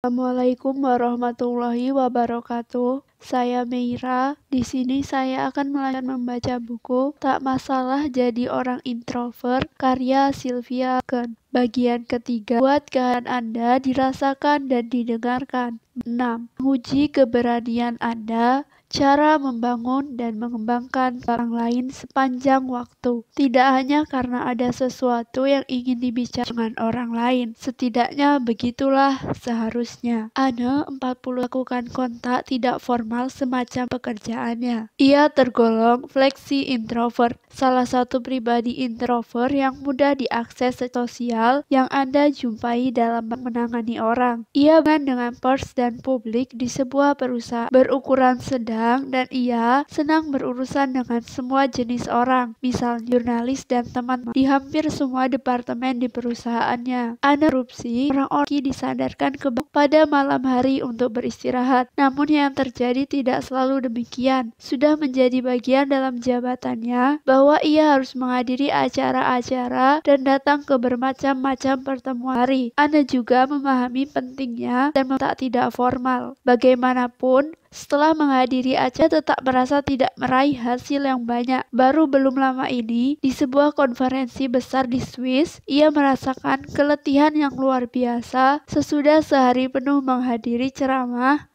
Assalamualaikum warahmatullahi wabarakatuh. Saya Meira. Di sini saya akan membaca buku Tak Masalah Jadi Orang Introvert karya Sylvia Kern. Bagian ketiga, buat kehadiran Anda dirasakan dan didengarkan. 6. Menguji keberanian Anda. Cara membangun dan mengembangkan orang lain sepanjang waktu. Tidak hanya karena ada sesuatu yang ingin dibicarakan dengan orang lain. Setidaknya begitulah seharusnya. Anne 40 lakukan kontak tidak formal semacam pekerjaannya. Ia tergolong fleksi introvert, salah satu pribadi introvert yang mudah diakses sosial yang Anda jumpai dalam menangani orang. Ia dengan pers dan publik di sebuah perusahaan berukuran sedang dan ia senang berurusan dengan semua jenis orang, misalnya jurnalis dan teman di hampir semua departemen di perusahaannya. Anerupsi, orang-orang disadarkan pada malam hari untuk beristirahat, namun yang terjadi tidak selalu demikian. Sudah menjadi bagian dalam jabatannya bahwa ia harus menghadiri acara-acara dan datang ke bermacam-macam pertemuan hari. Anda juga memahami pentingnya dan tak tidak formal. Bagaimanapun, setelah menghadiri acara tetap merasa tidak meraih hasil yang banyak. Baru belum lama ini, di sebuah konferensi besar di Swiss, ia merasakan keletihan yang luar biasa sesudah sehari penuh menghadiri ceramah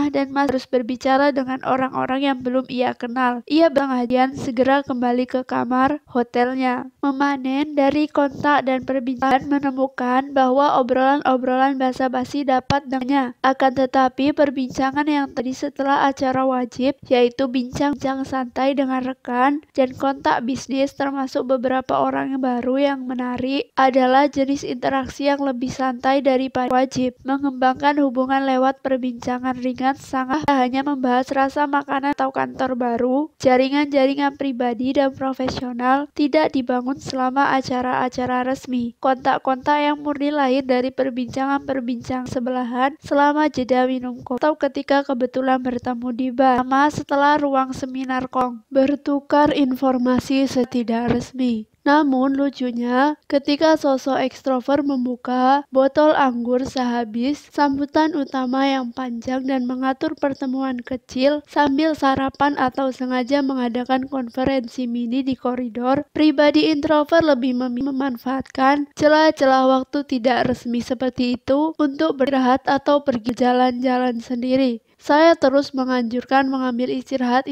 dan harus berbicara dengan orang-orang yang belum ia kenal. Ia berhadian segera kembali ke kamar hotelnya. Memanen dari kontak dan perbincangan menemukan bahwa obrolan-obrolan basa-basi dapat dengannya. Akan tetapi perbincangan yang tadi setelah acara wajib, yaitu bincang-bincang santai dengan rekan dan kontak bisnis termasuk beberapa orang yang baru yang menarik, adalah jenis interaksi yang lebih santai daripada wajib. Mengembangkan hubungan lewat perbincangan ringan sangat hanya membahas rasa makanan atau kantor baru. Jaringan-jaringan pribadi dan profesional tidak dibangun selama acara-acara resmi. Kontak-kontak yang murni lahir dari perbincangan-perbincangan sebelahan selama jeda minum kopi atau ketika kebetulan bertemu di bar setelah ruang seminar bertukar informasi setidak resmi. Namun lucunya, ketika sosok ekstrovert membuka botol anggur sehabis sambutan utama yang panjang dan mengatur pertemuan kecil sambil sarapan atau sengaja mengadakan konferensi mini di koridor, pribadi introvert lebih memanfaatkan celah-celah waktu tidak resmi seperti itu untuk beristirahat atau pergi jalan-jalan sendiri. Saya terus menganjurkan mengambil istirahat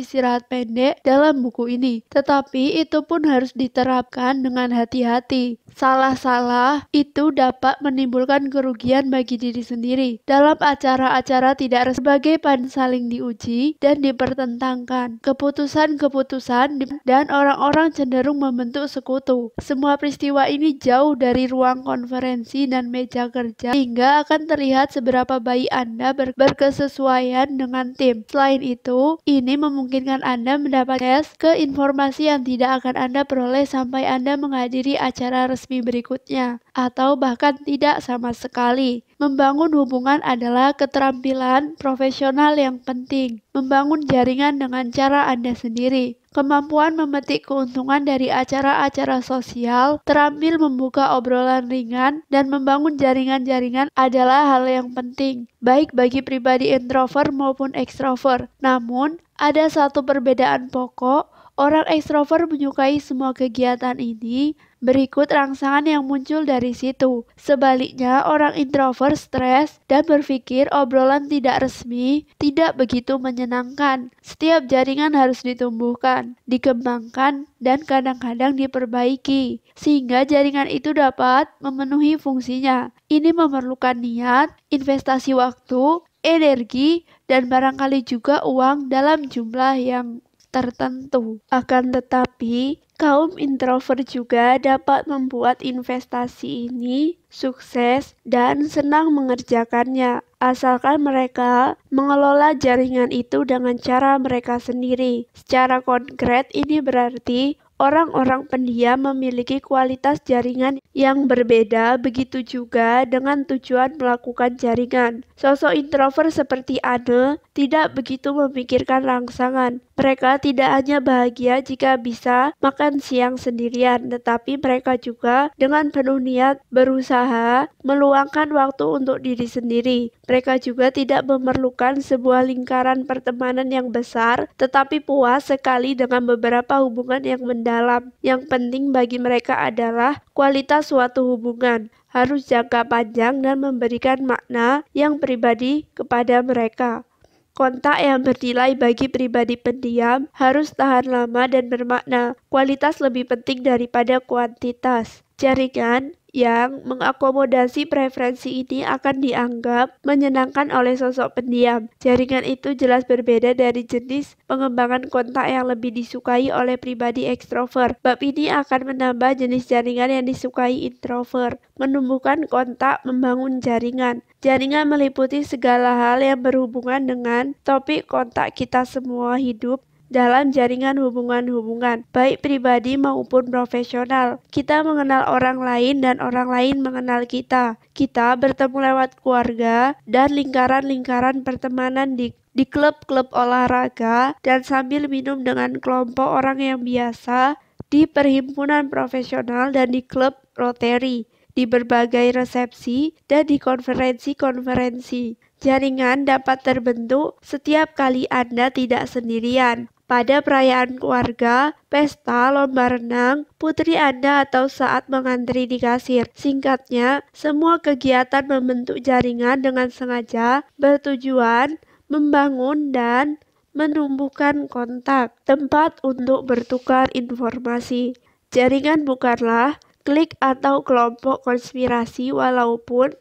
pendek dalam buku ini, tetapi itu pun harus diterapkan dengan hati-hati. Salah-salah itu dapat menimbulkan kerugian bagi diri sendiri. Dalam acara-acara tidak resmi sebagai saling diuji dan dipertentangkan. Keputusan-keputusan dan orang-orang cenderung membentuk sekutu. Semua peristiwa ini jauh dari ruang konferensi dan meja kerja, hingga akan terlihat seberapa baik Anda berkesesuaian dengan tim. Selain itu, ini memungkinkan Anda mendapat akses ke informasi yang tidak akan Anda peroleh sampai Anda menghadiri acara resmi berikutnya, atau bahkan tidak sama sekali. Membangun hubungan adalah keterampilan profesional yang penting. Membangun jaringan dengan cara Anda sendiri. Kemampuan memetik keuntungan dari acara-acara sosial, terampil membuka obrolan ringan, dan membangun jaringan-jaringan adalah hal yang penting, baik bagi pribadi introvert maupun ekstrovert. Namun, ada satu perbedaan pokok. Orang ekstrovert menyukai semua kegiatan ini. Berikut rangsangan yang muncul dari situ. Sebaliknya, orang introvert stres dan berpikir obrolan tidak resmi tidak begitu menyenangkan. Setiap jaringan harus ditumbuhkan, dikembangkan, dan kadang-kadang diperbaiki, sehingga jaringan itu dapat memenuhi fungsinya. Ini memerlukan niat, investasi waktu, energi, dan barangkali juga uang dalam jumlah yang tertentu. Akan tetapi, kaum introvert juga dapat membuat investasi ini sukses dan senang mengerjakannya, asalkan mereka mengelola jaringan itu dengan cara mereka sendiri. Secara konkret, ini berarti orang-orang pendiam memiliki kualitas jaringan yang berbeda, begitu juga dengan tujuan melakukan jaringan. Sosok introvert seperti Anne tidak begitu memikirkan rangsangan. Mereka tidak hanya bahagia jika bisa makan siang sendirian, tetapi mereka juga dengan penuh niat berusaha meluangkan waktu untuk diri sendiri. Mereka juga tidak memerlukan sebuah lingkaran pertemanan yang besar, tetapi puas sekali dengan beberapa hubungan yang mendalam. Yang penting bagi mereka adalah kualitas suatu hubungan harus jangka panjang dan memberikan makna yang pribadi kepada mereka. Kontak yang bernilai bagi pribadi pendiam harus tahan lama dan bermakna. Kualitas lebih penting daripada kuantitas. Jaringan yang mengakomodasi preferensi ini akan dianggap menyenangkan oleh sosok pendiam. Jaringan itu jelas berbeda dari jenis pengembangan kontak yang lebih disukai oleh pribadi ekstrovert. Bab ini akan menambah jenis jaringan yang disukai introvert. Menumbuhkan kontak, membangun jaringan. Jaringan meliputi segala hal yang berhubungan dengan topik kontak kita semua hidup dalam jaringan hubungan-hubungan, baik pribadi maupun profesional. Kita mengenal orang lain dan orang lain mengenal kita. Kita bertemu lewat keluarga dan lingkaran-lingkaran pertemanan di klub-klub olahraga dan sambil minum dengan kelompok orang yang biasa di perhimpunan profesional dan di klub Rotary, di berbagai resepsi dan di konferensi-konferensi. Jaringan dapat terbentuk setiap kali Anda tidak sendirian. Pada perayaan keluarga, pesta, lomba renang, putri Anda atau saat mengantri di kasir. Singkatnya, semua kegiatan membentuk jaringan dengan sengaja, bertujuan, membangun dan menumbuhkan kontak, tempat untuk bertukar informasi. Jaringan bukanlah klik atau kelompok konspirasi walaupun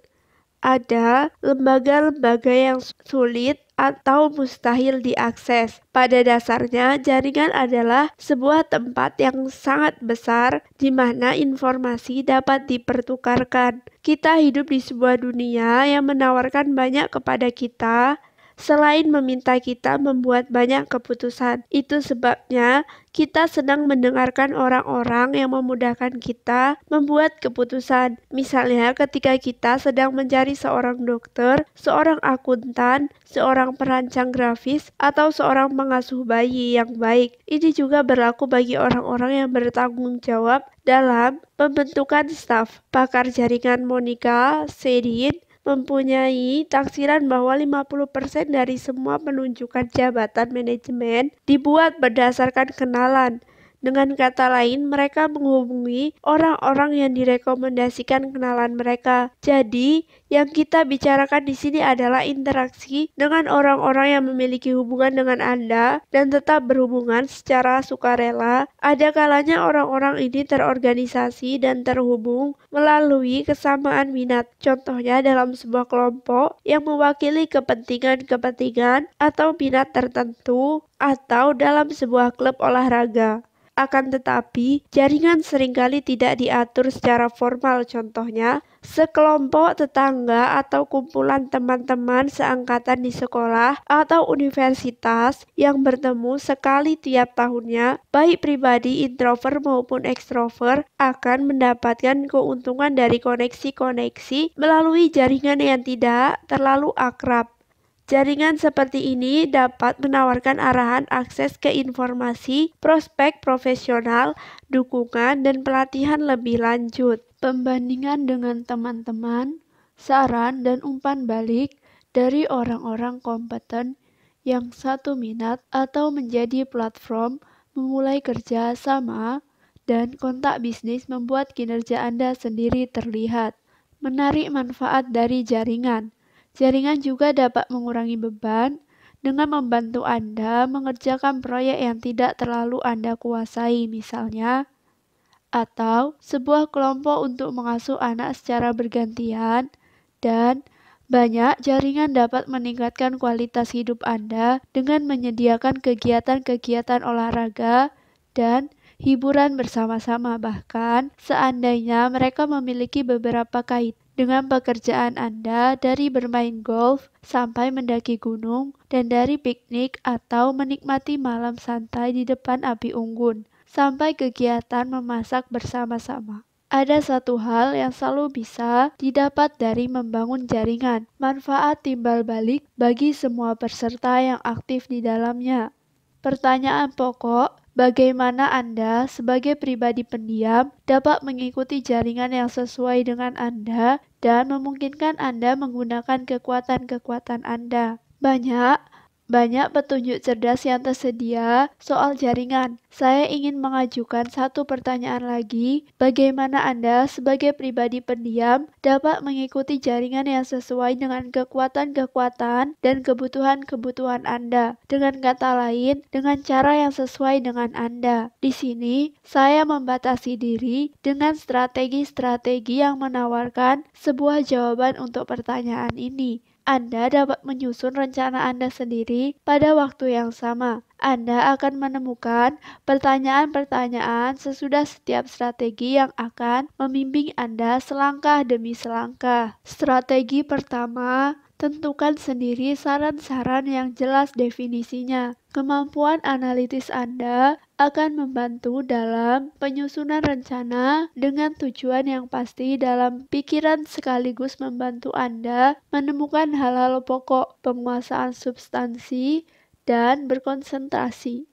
ada lembaga-lembaga yang sulit atau mustahil diakses. Pada dasarnya, jaringan adalah sebuah tempat yang sangat besar di mana informasi dapat dipertukarkan. Kita hidup di sebuah dunia yang menawarkan banyak kepada kita, selain meminta kita membuat banyak keputusan. Itu sebabnya kita senang mendengarkan orang-orang yang memudahkan kita membuat keputusan. Misalnya ketika kita sedang mencari seorang dokter, seorang akuntan, seorang perancang grafis, atau seorang pengasuh bayi yang baik. Ini juga berlaku bagi orang-orang yang bertanggung jawab dalam pembentukan staf. Pakar jaringan Monica Sedin mempunyai taksiran bahwa 50% dari semua penunjukan jabatan manajemen dibuat berdasarkan kenalan. Dengan kata lain, mereka menghubungi orang-orang yang direkomendasikan kenalan mereka. Jadi, yang kita bicarakan di sini adalah interaksi dengan orang-orang yang memiliki hubungan dengan Anda dan tetap berhubungan secara sukarela. Ada kalanya orang-orang ini terorganisasi dan terhubung melalui kesamaan minat. Contohnya dalam sebuah kelompok yang mewakili kepentingan-kepentingan atau minat tertentu atau dalam sebuah klub olahraga. Akan tetapi, jaringan seringkali tidak diatur secara formal. Contohnya, sekelompok tetangga atau kumpulan teman-teman seangkatan di sekolah atau universitas yang bertemu sekali tiap tahunnya, baik pribadi introvert maupun ekstrovert, akan mendapatkan keuntungan dari koneksi-koneksi melalui jaringan yang tidak terlalu akrab. Jaringan seperti ini dapat menawarkan arahan akses ke informasi, prospek profesional, dukungan, dan pelatihan lebih lanjut. Pembandingan dengan teman-teman, saran dan umpan balik dari orang-orang kompeten yang satu minat atau menjadi platform memulai kerja sama dan kontak bisnis membuat kinerja Anda sendiri terlihat. Menarik manfaat dari jaringan. Jaringan juga dapat mengurangi beban dengan membantu Anda mengerjakan proyek yang tidak terlalu Anda kuasai misalnya, atau sebuah kelompok untuk mengasuh anak secara bergantian, dan banyak jaringan dapat meningkatkan kualitas hidup Anda dengan menyediakan kegiatan-kegiatan olahraga dan hiburan bersama-sama, bahkan seandainya mereka memiliki beberapa kaitan dengan pekerjaan Anda, dari bermain golf sampai mendaki gunung, dan dari piknik atau menikmati malam santai di depan api unggun, sampai kegiatan memasak bersama-sama. Ada satu hal yang selalu bisa didapat dari membangun jaringan, manfaat timbal balik bagi semua peserta yang aktif di dalamnya. Pertanyaan pokok, bagaimana Anda sebagai pribadi pendiam dapat mengikuti jaringan yang sesuai dengan Anda dan memungkinkan Anda menggunakan kekuatan-kekuatan Anda? Banyak petunjuk cerdas yang tersedia soal jaringan. Saya ingin mengajukan satu pertanyaan lagi. Bagaimana Anda sebagai pribadi pendiam dapat mengikuti jaringan yang sesuai dengan kekuatan-kekuatan dan kebutuhan-kebutuhan Anda? Dengan kata lain, dengan cara yang sesuai dengan Anda. Di sini, saya membatasi diri dengan strategi-strategi yang menawarkan sebuah jawaban untuk pertanyaan ini. Anda dapat menyusun rencana Anda sendiri pada waktu yang sama. Anda akan menemukan pertanyaan-pertanyaan sesudah setiap strategi yang akan membimbing Anda selangkah demi selangkah. Strategi pertama, tentukan sendiri saran-saran yang jelas definisinya. Kemampuan analitis Anda akan membantu dalam penyusunan rencana dengan tujuan yang pasti dalam pikiran sekaligus membantu Anda menemukan hal-hal pokok, penguasaan substansi, dan berkonsentrasi.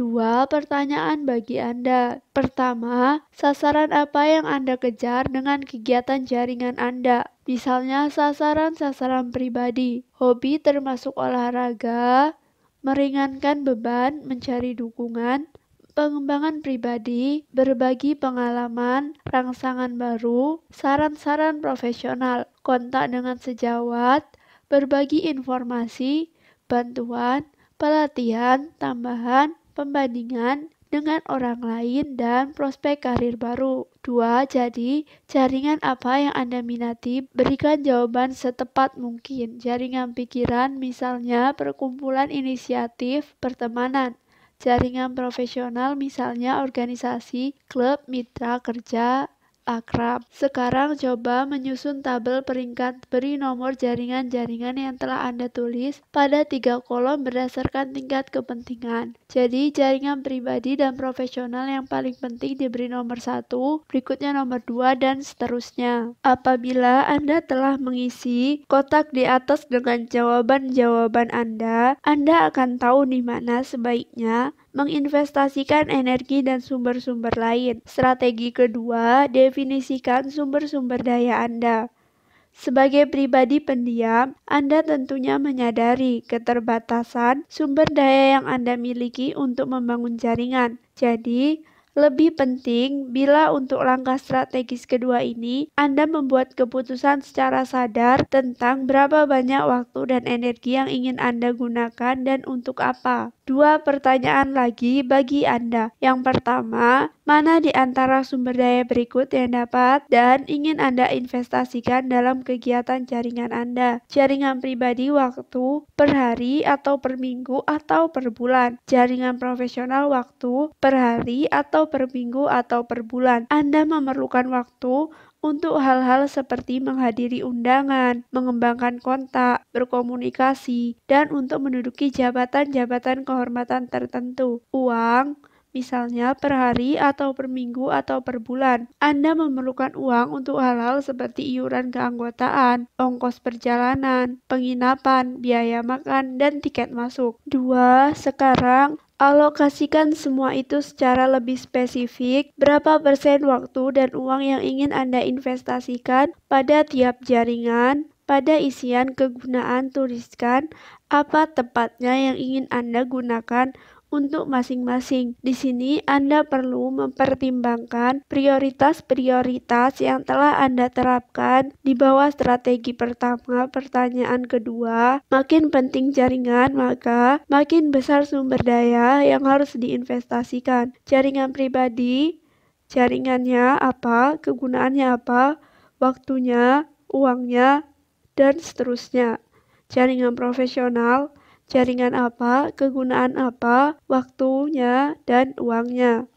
2 pertanyaan bagi Anda. Pertama, sasaran apa yang Anda kejar dengan kegiatan jaringan Anda? Misalnya sasaran-sasaran pribadi, hobi termasuk olahraga, meringankan beban, mencari dukungan, pengembangan pribadi, berbagi pengalaman, rangsangan baru, saran-saran profesional, kontak dengan sejawat, berbagi informasi, bantuan, pelatihan, tambahan, pembandingan dengan orang lain, dan prospek karir baru. 2. Jadi, jaringan apa yang Anda minati? Berikan jawaban setepat mungkin. Jaringan pikiran, misalnya perkumpulan inisiatif, pertemanan. Jaringan profesional, misalnya organisasi, klub, mitra kerja, akrab. Sekarang coba menyusun tabel peringkat, beri nomor jaringan-jaringan yang telah Anda tulis pada 3 kolom berdasarkan tingkat kepentingan. Jadi jaringan pribadi dan profesional yang paling penting diberi nomor 1, berikutnya nomor 2, dan seterusnya. Apabila Anda telah mengisi kotak di atas dengan jawaban-jawaban Anda akan tahu di mana sebaiknya menginvestasikan energi dan sumber-sumber lain. Strategi kedua, definisikan sumber-sumber daya Anda. Sebagai pribadi pendiam, Anda tentunya menyadari keterbatasan sumber daya yang Anda miliki untuk membangun jaringan. Jadi, lebih penting bila untuk langkah strategis kedua ini, Anda membuat keputusan secara sadar tentang berapa banyak waktu dan energi yang ingin Anda gunakan dan untuk apa. 2 pertanyaan lagi bagi Anda. Yang pertama, mana di antara sumber daya berikut yang dapat dan ingin Anda investasikan dalam kegiatan jaringan Anda? Jaringan pribadi waktu per hari atau per minggu atau per bulan. Jaringan profesional waktu per hari atau per minggu atau per bulan. Anda memerlukan waktu untuk hal-hal seperti menghadiri undangan, mengembangkan kontak, berkomunikasi, dan untuk menduduki jabatan-jabatan kehormatan tertentu. Uang, misalnya per hari atau per minggu atau per bulan. Anda memerlukan uang untuk hal-hal seperti iuran keanggotaan, ongkos perjalanan, penginapan, biaya makan, dan tiket masuk. 2. Sekarang, alokasikan semua itu secara lebih spesifik. Berapa persen waktu dan uang yang ingin Anda investasikan pada tiap jaringan? Pada isian kegunaan tuliskan apa tepatnya yang ingin Anda gunakan untuk masing-masing. Di sini Anda perlu mempertimbangkan prioritas-prioritas yang telah Anda terapkan di bawah strategi pertama. Pertanyaan kedua, makin penting jaringan, maka makin besar sumber daya yang harus diinvestasikan. Jaringan pribadi, jaringannya apa, kegunaannya apa, waktunya, uangnya, dan seterusnya. Jaringan profesional, jaringan apa, kegunaan apa, waktunya, dan uangnya,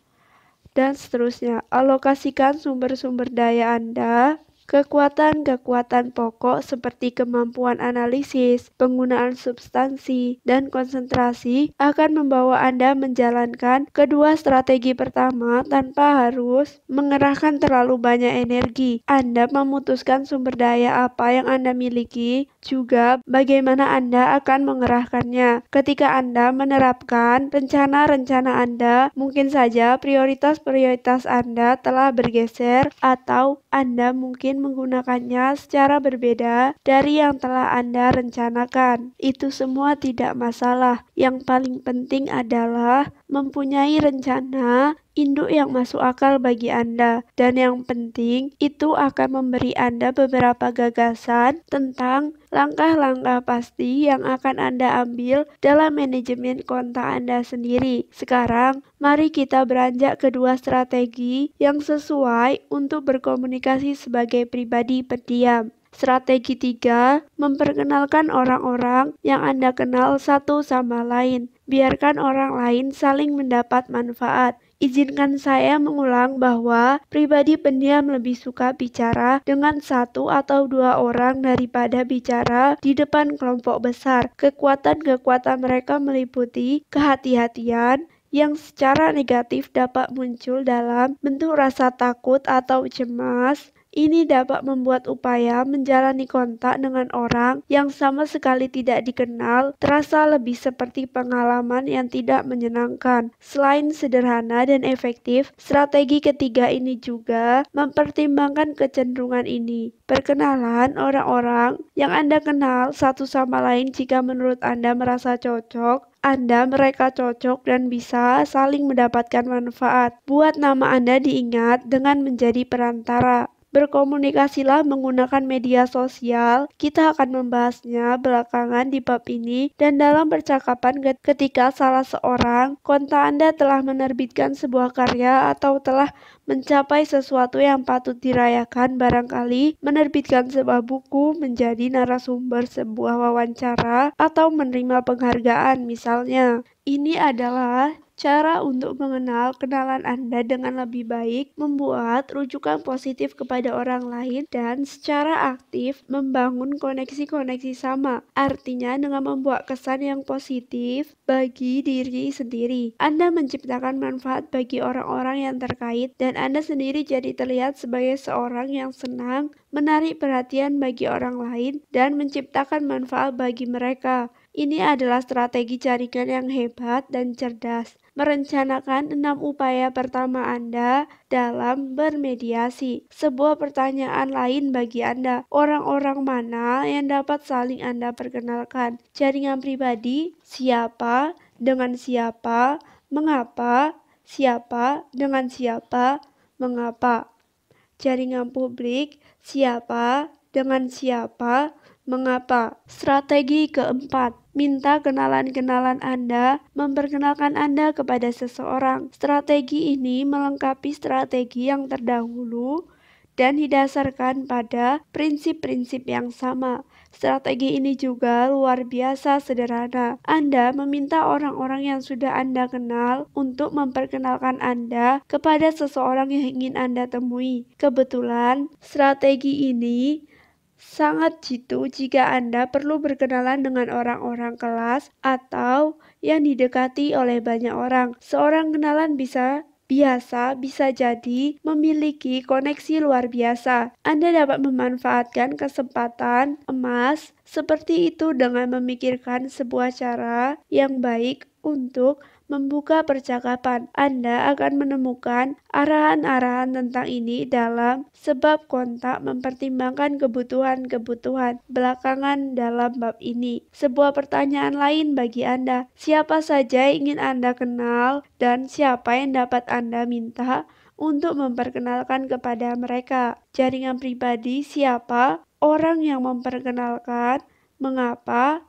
dan seterusnya. Alokasikan sumber-sumber daya Anda Kekuatan-kekuatan pokok seperti kemampuan analisis, penggunaan substansi, dan konsentrasi akan membawa Anda menjalankan kedua strategi pertama tanpa harus mengerahkan terlalu banyak energi. Anda memutuskan sumber daya apa yang Anda miliki, juga bagaimana Anda akan mengerahkannya. Ketika Anda menerapkan rencana-rencana Anda, mungkin saja prioritas-prioritas Anda telah bergeser atau Anda mungkin menggunakannya secara berbeda dari yang telah Anda rencanakan. Itu semua tidak masalah. Yang paling penting adalah mempunyai rencana induk yang masuk akal bagi Anda. Dan yang penting, itu akan memberi Anda beberapa gagasan tentang langkah-langkah pasti yang akan Anda ambil dalam manajemen kontak Anda sendiri. Sekarang, mari kita beranjak kedua strategi yang sesuai untuk berkomunikasi sebagai pribadi pendiam. Strategi 3, memperkenalkan orang-orang yang Anda kenal satu sama lain. Biarkan orang lain saling mendapat manfaat. Izinkan saya mengulang bahwa pribadi pendiam lebih suka bicara dengan satu atau dua orang daripada bicara di depan kelompok besar. Kekuatan-kekuatan mereka meliputi kehati-hatian, yang secara negatif dapat muncul dalam bentuk rasa takut atau cemas. Ini dapat membuat upaya menjalani kontak dengan orang yang sama sekali tidak dikenal terasa lebih seperti pengalaman yang tidak menyenangkan. Selain sederhana dan efektif, strategi ketiga ini juga mempertimbangkan kecenderungan ini. Perkenalan orang-orang yang Anda kenal satu sama lain jika menurut Anda merasa cocok. Mereka cocok dan bisa saling mendapatkan manfaat. Buat nama Anda diingat dengan menjadi perantara. Berkomunikasilah menggunakan media sosial. Kita akan membahasnya belakangan di bab ini dan dalam percakapan ketika salah seorang kontak Anda telah menerbitkan sebuah karya atau telah mencapai sesuatu yang patut dirayakan, barangkali menerbitkan sebuah buku, menjadi narasumber sebuah wawancara, atau menerima penghargaan misalnya. Ini adalah cara untuk mengenal kenalan Anda dengan lebih baik, membuat rujukan positif kepada orang lain, dan secara aktif membangun koneksi-koneksi sama. Artinya dengan membuat kesan yang positif bagi diri sendiri. Anda menciptakan manfaat bagi orang-orang yang terkait, dan Anda sendiri jadi terlihat sebagai seorang yang senang menarik perhatian bagi orang lain dan menciptakan manfaat bagi mereka. Ini adalah strategi jaringan yang hebat dan cerdas. Merencanakan 6 upaya pertama Anda dalam bermediasi. Sebuah pertanyaan lain bagi Anda, orang-orang mana yang dapat saling Anda perkenalkan? Jaringan pribadi, siapa, dengan siapa, mengapa, siapa, dengan siapa, mengapa. Jaringan publik, siapa, dengan siapa, mengapa. Strategi keempat, minta kenalan-kenalan Anda memperkenalkan Anda kepada seseorang. Strategi ini melengkapi strategi yang terdahulu dan didasarkan pada prinsip-prinsip yang sama. Strategi ini juga luar biasa sederhana. Anda meminta orang-orang yang sudah Anda kenal untuk memperkenalkan Anda kepada seseorang yang ingin Anda temui. Kebetulan, strategi ini sangat jitu jika Anda perlu berkenalan dengan orang-orang kelas atau yang didekati oleh banyak orang. Seorang kenalan bisa jadi memiliki koneksi luar biasa. Anda dapat memanfaatkan kesempatan emas seperti itu dengan memikirkan sebuah cara yang baik untuk membuka percakapan. Anda akan menemukan arahan-arahan tentang ini dalam sebab kontak mempertimbangkan kebutuhan-kebutuhan belakangan dalam bab ini. Sebuah pertanyaan lain bagi Anda, siapa saja ingin Anda kenal dan siapa yang dapat Anda minta untuk memperkenalkan kepada mereka. Jaringan pribadi, siapa, orang yang memperkenalkan, mengapa.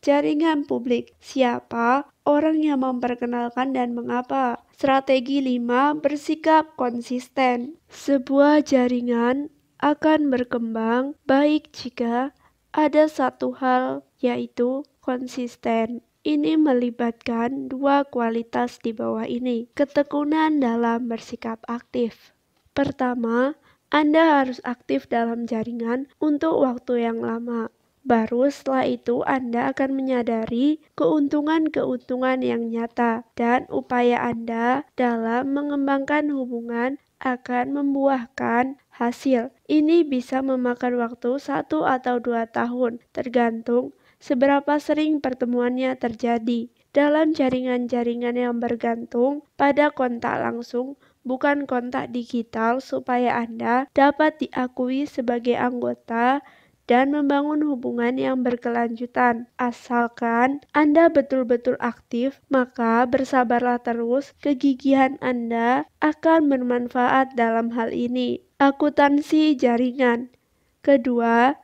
Jaringan publik, siapa, orang yang memperkenalkan dan mengapa. Strategi 5, bersikap konsisten. Sebuah jaringan akan berkembang baik jika ada satu hal, yaitu konsisten. Ini melibatkan dua kualitas di bawah ini. Ketekunan dalam bersikap aktif. Pertama, Anda harus aktif dalam jaringan untuk waktu yang lama. Baru setelah itu Anda akan menyadari keuntungan-keuntungan yang nyata dan upaya Anda dalam mengembangkan hubungan akan membuahkan hasil. Ini bisa memakan waktu 1 atau 2 tahun, tergantung seberapa sering pertemuannya terjadi. Dalam jaringan-jaringan yang bergantung pada kontak langsung, bukan kontak digital, supaya Anda dapat diakui sebagai anggota dan membangun hubungan yang berkelanjutan. Asalkan Anda betul-betul aktif, maka bersabarlah terus, kegigihan Anda akan bermanfaat dalam hal ini. Akuntansi jaringan. Kedua,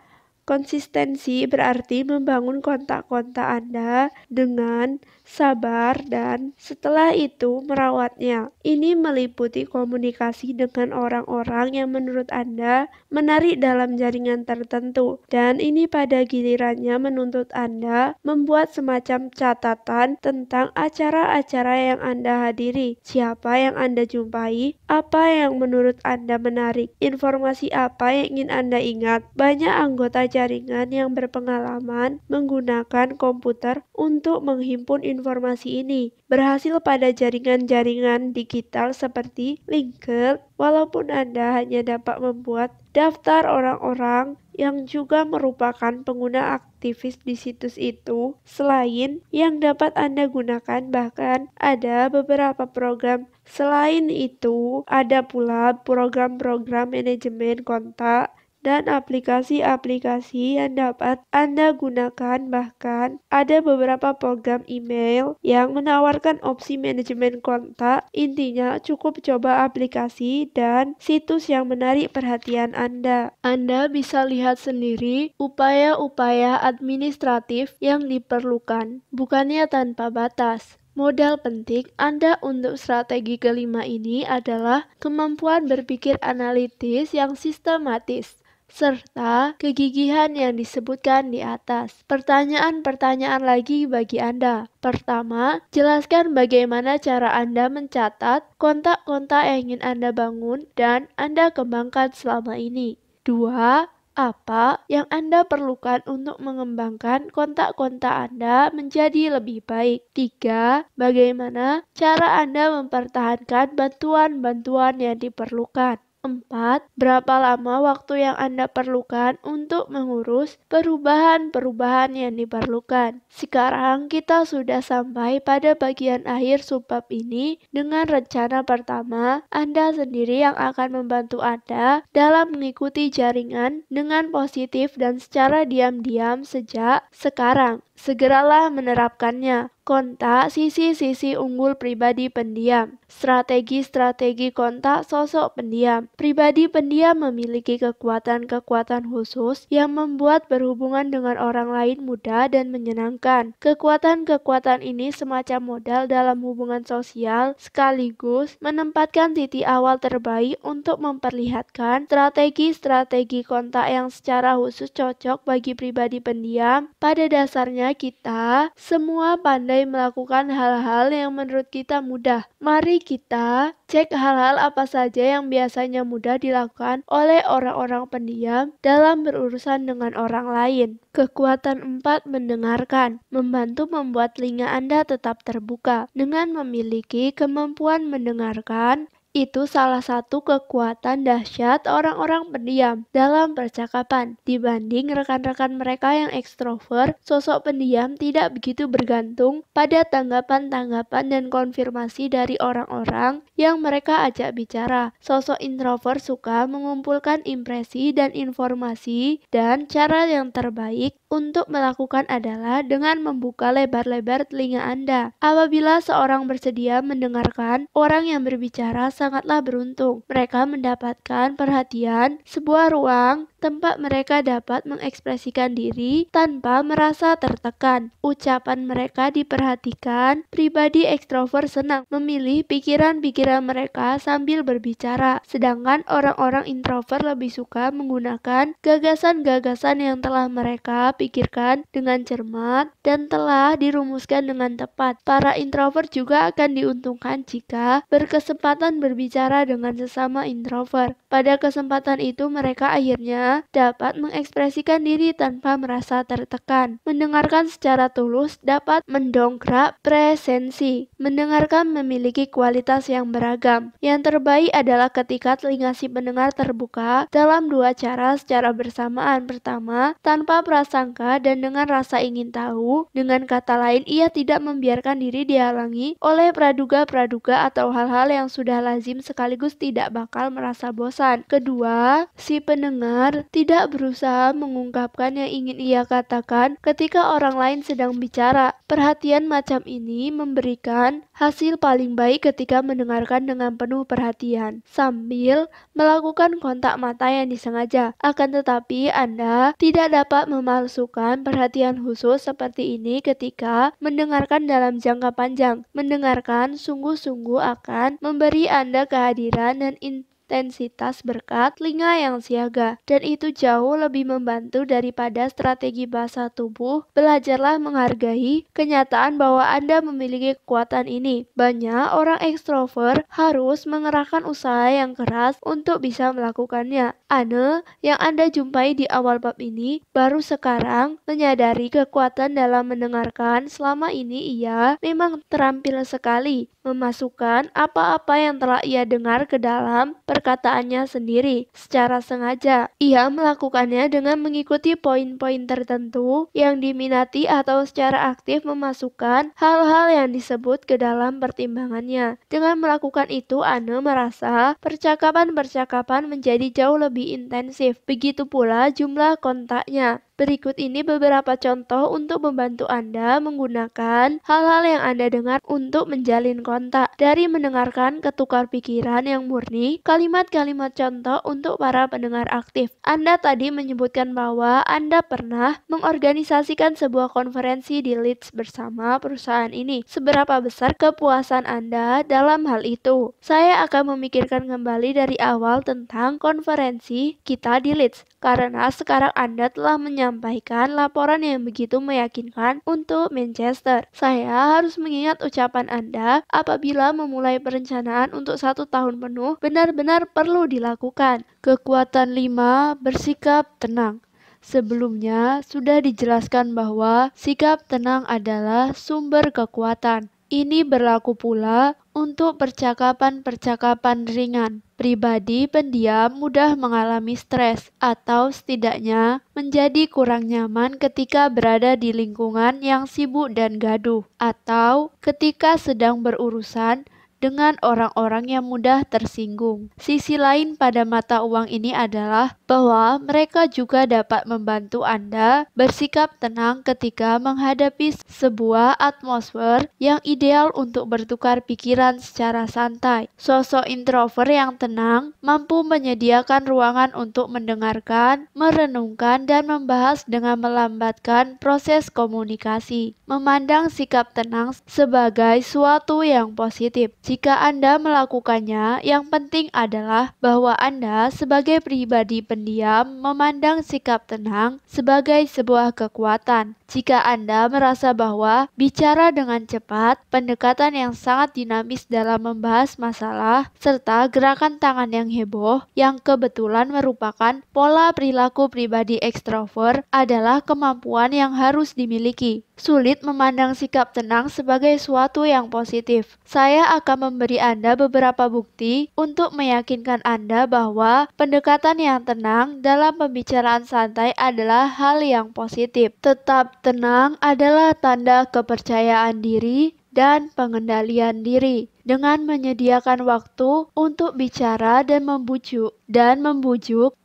konsistensi berarti membangun kontak-kontak Anda dengan sabar dan setelah itu merawatnya. Ini meliputi komunikasi dengan orang-orang yang menurut Anda menarik dalam jaringan tertentu. Dan ini pada gilirannya menuntut Anda membuat semacam catatan tentang acara-acara yang Anda hadiri, siapa yang Anda jumpai, apa yang menurut Anda menarik, informasi apa yang ingin Anda ingat. Banyak anggota jaringan yang berpengalaman menggunakan komputer untuk menghimpun informasi ini. Berhasil pada jaringan-jaringan digital seperti LinkedIn, walaupun Anda hanya dapat membuat daftar orang-orang yang juga merupakan pengguna aktivis di situs itu. Selain yang dapat Anda gunakan, bahkan ada beberapa program. Selain itu, ada pula program-program manajemen kontak dan aplikasi-aplikasi yang dapat Anda gunakan. Bahkan ada beberapa program email yang menawarkan opsi manajemen kontak. Intinya cukup coba aplikasi dan situs yang menarik perhatian Anda. Anda bisa lihat sendiri upaya-upaya administratif yang diperlukan, bukannya tanpa batas. Modal penting Anda untuk strategi kelima ini adalah kemampuan berpikir analitis yang sistematis, serta kegigihan yang disebutkan di atas. Pertanyaan-pertanyaan lagi bagi Anda. Pertama, jelaskan bagaimana cara Anda mencatat kontak-kontak yang ingin Anda bangun dan Anda kembangkan selama ini. 2. Apa yang Anda perlukan untuk mengembangkan kontak-kontak Anda menjadi lebih baik. 3. Bagaimana cara Anda mempertahankan bantuan-bantuan yang diperlukan. 4. Berapa lama waktu yang Anda perlukan untuk mengurus perubahan-perubahan yang diperlukan. Sekarang kita sudah sampai pada bagian akhir subbab ini. Dengan rencana pertama, Anda sendiri yang akan membantu Anda dalam mengikuti jaringan dengan positif dan secara diam-diam sejak sekarang. Segeralah menerapkannya. Kontak sisi-sisi unggul pribadi pendiam. Strategi-strategi kontak sosok pendiam. Pribadi pendiam memiliki kekuatan-kekuatan khusus yang membuat berhubungan dengan orang lain mudah dan menyenangkan. Kekuatan-kekuatan ini semacam modal dalam hubungan sosial, sekaligus menempatkan titik awal terbaik untuk memperlihatkan strategi-strategi kontak yang secara khusus cocok bagi pribadi pendiam. Pada dasarnya kita semua pandai melakukan hal-hal yang menurut kita mudah. Mari kita cek hal-hal apa saja yang biasanya mudah dilakukan oleh orang-orang pendiam dalam berurusan dengan orang lain. Kekuatan 4, mendengarkan. Membantu membuat telinga Anda tetap terbuka. Dengan memiliki kemampuan mendengarkan, itu salah satu kekuatan dahsyat orang-orang pendiam dalam percakapan. Dibanding rekan-rekan mereka yang ekstrovert, sosok pendiam tidak begitu bergantung pada tanggapan-tanggapan dan konfirmasi dari orang-orang yang mereka ajak bicara. Sosok introvert suka mengumpulkan impresi dan informasi, dan cara yang terbaik untuk melakukan adalah dengan membuka lebar-lebar telinga Anda. Apabila seorang bersedia mendengarkan, orang yang berbicara sangatlah beruntung. Mereka mendapatkan perhatian, sebuah ruang tempat mereka dapat mengekspresikan diri tanpa merasa tertekan. Ucapan mereka diperhatikan. Pribadi ekstrovert senang memilih pikiran-pikiran mereka sambil berbicara, sedangkan orang-orang introvert lebih suka menggunakan gagasan-gagasan yang telah mereka pikirkan dengan cermat dan telah dirumuskan dengan tepat. Para introvert juga akan diuntungkan jika berkesempatan berbicara dengan sesama introvert. Pada kesempatan itu mereka akhirnya dapat mengekspresikan diri tanpa merasa tertekan. Mendengarkan secara tulus dapat mendongkrak presensi. Mendengarkan memiliki kualitas yang beragam. Yang terbaik adalah ketika telinga si pendengar terbuka dalam dua cara secara bersamaan. Pertama, tanpa prasangka dan dengan rasa ingin tahu. Dengan kata lain, ia tidak membiarkan diri dihalangi oleh praduga-praduga atau hal-hal yang sudah lazim sekaligus tidak bakal merasa bosan. Kedua, si pendengar tidak berusaha mengungkapkan yang ingin ia katakan ketika orang lain sedang bicara. Perhatian macam ini memberikan hasil paling baik ketika mendengarkan dengan penuh perhatian sambil melakukan kontak mata yang disengaja. Akan tetapi Anda tidak dapat memalsukan perhatian khusus seperti ini ketika mendengarkan dalam jangka panjang. Mendengarkan sungguh-sungguh akan memberi Anda kehadiran dan intensitas berkat telinga yang siaga, dan itu jauh lebih membantu daripada strategi bahasa tubuh. Belajarlah menghargai kenyataan bahwa Anda memiliki kekuatan ini. Banyak orang ekstrovert harus mengerahkan usaha yang keras untuk bisa melakukannya. Anne yang Anda jumpai di awal bab ini baru sekarang menyadari kekuatan dalam mendengarkan. Selama ini ia memang terampil sekali memasukkan apa-apa yang telah ia dengar ke dalam perkataannya sendiri secara sengaja. Ia melakukannya dengan mengikuti poin-poin tertentu yang diminati atau secara aktif memasukkan hal-hal yang disebut ke dalam pertimbangannya. Dengan melakukan itu, Anne merasa percakapan-percakapan menjadi jauh lebih intensif. Begitu pula jumlah kontaknya. Berikut ini beberapa contoh untuk membantu Anda menggunakan hal-hal yang Anda dengar untuk menjalin kontak. Dari mendengarkan ke tukar pikiran yang murni, kalimat-kalimat contoh untuk para pendengar aktif. Anda tadi menyebutkan bahwa Anda pernah mengorganisasikan sebuah konferensi di Leeds bersama perusahaan ini. Seberapa besar kepuasan Anda dalam hal itu? Saya akan memikirkan kembali dari awal tentang konferensi kita di Leeds, karena sekarang Anda telah menyampaikan laporan yang begitu meyakinkan untuk Manchester. Saya harus mengingat ucapan Anda apabila memulai perencanaan untuk 1 tahun penuh benar-benar perlu dilakukan. Kekuatan 5, bersikap tenang. Sebelumnya sudah dijelaskan bahwa sikap tenang adalah sumber kekuatan. Ini berlaku pula untuk percakapan-percakapan ringan. Pribadi pendiam mudah mengalami stres atau setidaknya menjadi kurang nyaman ketika berada di lingkungan yang sibuk dan gaduh, atau ketika sedang berurusan dengan orang-orang yang mudah tersinggung. Sisi lain pada mata uang ini adalah bahwa mereka juga dapat membantu Anda bersikap tenang ketika menghadapi sebuah atmosfer yang ideal untuk bertukar pikiran secara santai. Sosok introvert yang tenang mampu menyediakan ruangan untuk mendengarkan, merenungkan, dan membahas dengan melambatkan proses komunikasi. Memandang sikap tenang sebagai suatu yang positif. Jika Anda melakukannya, yang penting adalah bahwa Anda sebagai pribadi pendiam memandang sikap tenang sebagai sebuah kekuatan. Jika Anda merasa bahwa bicara dengan cepat, pendekatan yang sangat dinamis dalam membahas masalah, serta gerakan tangan yang heboh yang kebetulan merupakan pola perilaku pribadi ekstrovert adalah kemampuan yang harus dimiliki. Sulit memandang sikap tenang sebagai suatu yang positif. Saya akan memberi Anda beberapa bukti untuk meyakinkan Anda bahwa pendekatan yang tenang dalam pembicaraan santai adalah hal yang positif. Tetap tenang adalah tanda kepercayaan diri dan pengendalian diri. Dengan menyediakan waktu untuk bicara dan membujuk,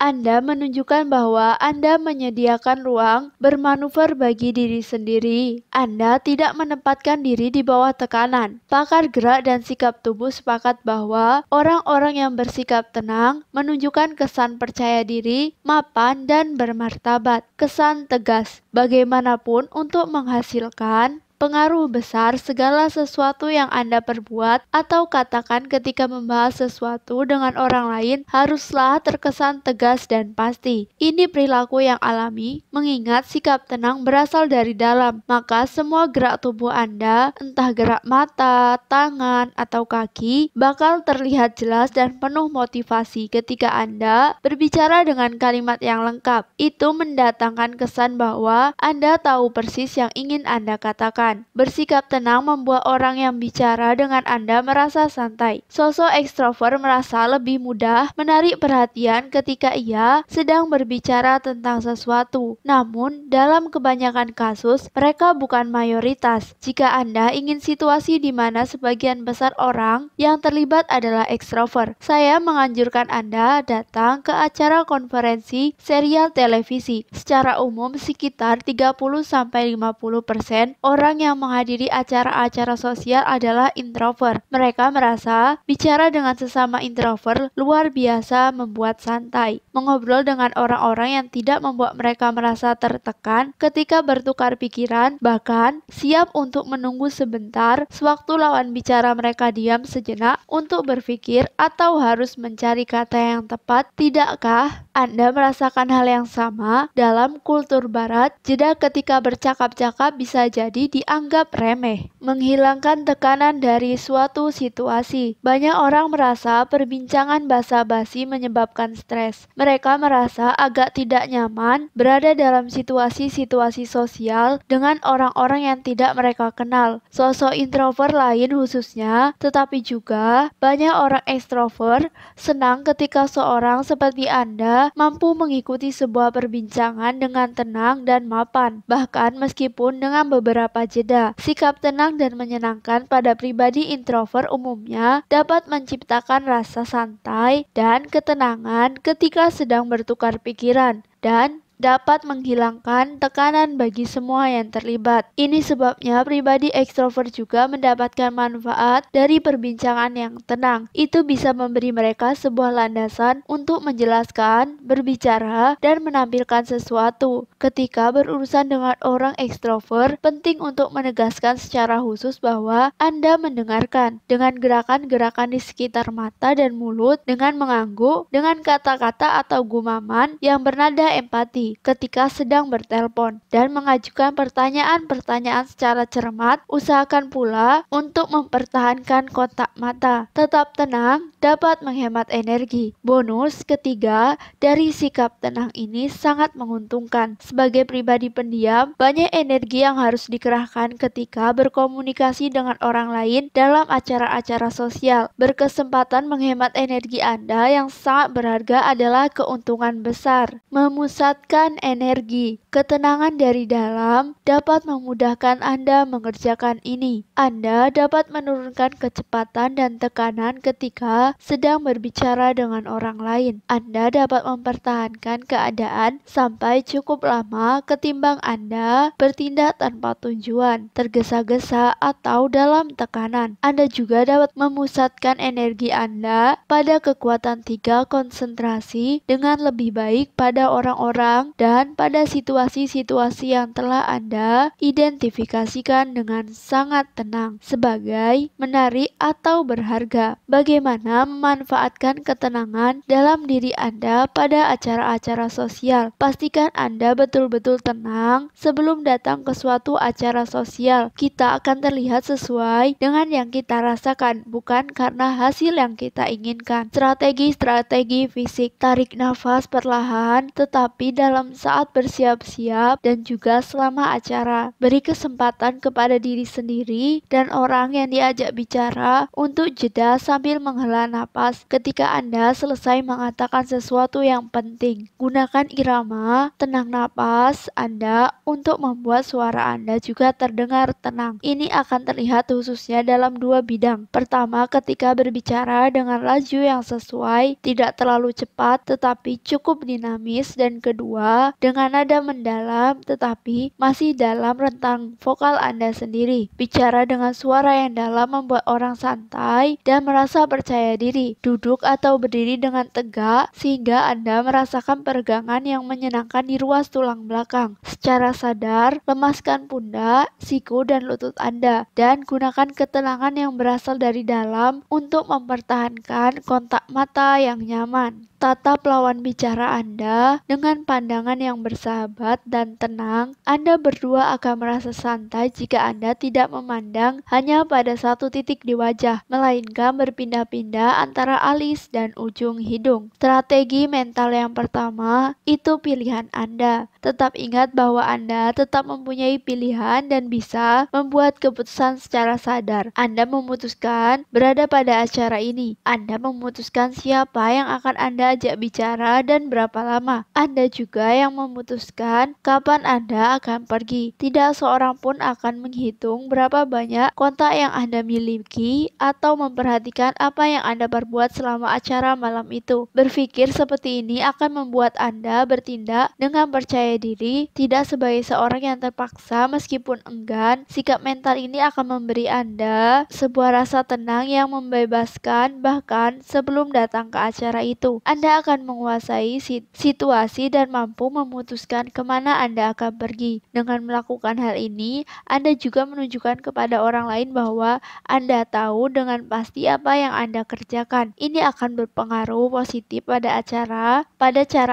Anda menunjukkan bahwa Anda menyediakan ruang bermanuver bagi diri sendiri. Anda tidak menempatkan diri di bawah tekanan. Pakar gerak dan sikap tubuh sepakat bahwa orang-orang yang bersikap tenang menunjukkan kesan percaya diri, mapan, dan bermartabat. Kesan tegas. Bagaimanapun untuk menghasilkan pengaruh besar segala sesuatu yang Anda perbuat atau katakan ketika membahas sesuatu dengan orang lain haruslah terkesan tegas dan pasti. Ini perilaku yang alami, mengingat sikap tenang berasal dari dalam, maka semua gerak tubuh Anda, entah gerak mata, tangan, atau kaki, bakal terlihat jelas dan penuh motivasi ketika Anda berbicara dengan kalimat yang lengkap. Itu mendatangkan kesan bahwa Anda tahu persis yang ingin Anda katakan. Bersikap tenang membuat orang yang bicara dengan Anda merasa santai. Sosok ekstrovert merasa lebih mudah menarik perhatian ketika ia sedang berbicara tentang sesuatu. Namun, dalam kebanyakan kasus, mereka bukan mayoritas. Jika Anda ingin situasi di mana sebagian besar orang yang terlibat adalah ekstrovert, saya menganjurkan Anda datang ke acara konferensi serial televisi. Secara umum, sekitar 30-50% orang yang menghadiri acara-acara sosial adalah introvert. Mereka merasa bicara dengan sesama introvert luar biasa membuat santai. Mengobrol dengan orang-orang yang tidak membuat mereka merasa tertekan ketika bertukar pikiran, bahkan siap untuk menunggu sebentar sewaktu lawan bicara mereka diam sejenak untuk berpikir atau harus mencari kata yang tepat. Tidakkah Anda merasakan hal yang sama? Dalam kultur barat, jeda ketika bercakap-cakap bisa jadi dianggap remeh, menghilangkan tekanan dari suatu situasi. Banyak orang merasa perbincangan basa-basi menyebabkan stres. Mereka merasa agak tidak nyaman berada dalam situasi-situasi sosial dengan orang-orang yang tidak mereka kenal. Sosok introvert lain khususnya, tetapi juga banyak orang ekstrovert senang ketika seorang seperti Anda mampu mengikuti sebuah perbincangan dengan tenang dan mapan, bahkan meskipun dengan beberapa jeda. Sikap tenang dan menyenangkan pada pribadi introvert umumnya dapat menciptakan rasa santai dan ketenangan ketika sedang bertukar pikiran, dan dapat menghilangkan tekanan bagi semua yang terlibat. Ini sebabnya pribadi ekstrovert juga mendapatkan manfaat dari perbincangan yang tenang. Itu bisa memberi mereka sebuah landasan untuk menjelaskan, berbicara, dan menampilkan sesuatu. Ketika berurusan dengan orang ekstrovert, penting untuk menegaskan secara khusus bahwa Anda mendengarkan dengan gerakan-gerakan di sekitar mata dan mulut, dengan mengangguk, dengan kata-kata atau gumaman yang bernada empati ketika sedang bertelepon, dan mengajukan pertanyaan-pertanyaan secara cermat. Usahakan pula untuk mempertahankan kontak mata. Tetap tenang dapat menghemat energi. Bonus ketiga dari sikap tenang ini sangat menguntungkan. Sebagai pribadi pendiam, banyak energi yang harus dikerahkan ketika berkomunikasi dengan orang lain dalam acara-acara sosial. Berkesempatan menghemat energi Anda yang sangat berharga adalah keuntungan besar. Memusatkan energi. Ketenangan dari dalam dapat memudahkan Anda mengerjakan ini. Anda dapat menurunkan kecepatan dan tekanan ketika sedang berbicara dengan orang lain. Anda dapat mempertahankan keadaan sampai cukup lama ketimbang Anda bertindak tanpa tujuan, tergesa-gesa, atau dalam tekanan. Anda juga dapat memusatkan energi Anda pada kekuatan 3 konsentrasi dengan lebih baik pada orang-orang dan pada situasi-situasi yang telah Anda identifikasikan dengan sangat tenang sebagai menarik atau berharga. Bagaimana memanfaatkan ketenangan dalam diri Anda pada acara-acara sosial? Pastikan Anda betul-betul tenang sebelum datang ke suatu acara sosial. Kita akan terlihat sesuai dengan yang kita rasakan, bukan karena hasil yang kita inginkan. Strategi fisik: tarik nafas perlahan tetapi dalam saat bersiap-siap dan juga selama acara. Beri kesempatan kepada diri sendiri dan orang yang diajak bicara untuk jeda sambil menghela napas ketika Anda selesai mengatakan sesuatu yang penting. Gunakan irama tenang napas Anda untuk membuat suara Anda juga terdengar tenang. Ini akan terlihat khususnya dalam 2 bidang. Pertama, ketika berbicara dengan laju yang sesuai, tidak terlalu cepat tetapi cukup dinamis, dan kedua, dengan nada mendalam tetapi masih dalam rentang vokal Anda sendiri. Bicara dengan suara yang dalam membuat orang santai dan merasa percaya diri. Duduk atau berdiri dengan tegak sehingga Anda merasakan peregangan yang menyenangkan di ruas tulang belakang. Secara sadar, lemaskan pundak, siku, dan lutut Anda dan gunakan ketenangan yang berasal dari dalam untuk mempertahankan kontak mata yang nyaman. Tatap lawan bicara Anda dengan pandangan yang bersahabat dan tenang. Anda berdua akan merasa santai jika Anda tidak memandang hanya pada satu titik di wajah, melainkan berpindah-pindah antara alis dan ujung hidung. Strategi mental yang pertama itu pilihan Anda. Tetap ingat bahwa Anda tetap mempunyai pilihan dan bisa membuat keputusan secara sadar. Anda memutuskan berada pada acara ini. Anda memutuskan siapa yang akan Anda ajak bicara dan berapa lama. Anda juga yang memutuskan kapan Anda akan pergi. Tidak seorang pun akan menghitung berapa banyak kontak yang Anda miliki atau memperhatikan apa yang Anda perbuat selama acara malam itu. Berpikir seperti ini akan membuat Anda bertindak dengan percaya diri, tidak sebagai seorang yang terpaksa meskipun enggan. Sikap mental ini akan memberi Anda sebuah rasa tenang yang membebaskan bahkan sebelum datang ke acara itu. Anda akan menguasai situasi dan mampu memutuskan kemana Anda akan pergi. Dengan melakukan hal ini, Anda juga menunjukkan kepada orang lain bahwa Anda tahu dengan pasti apa yang Anda kerjakan. Ini akan berpengaruh positif pada cara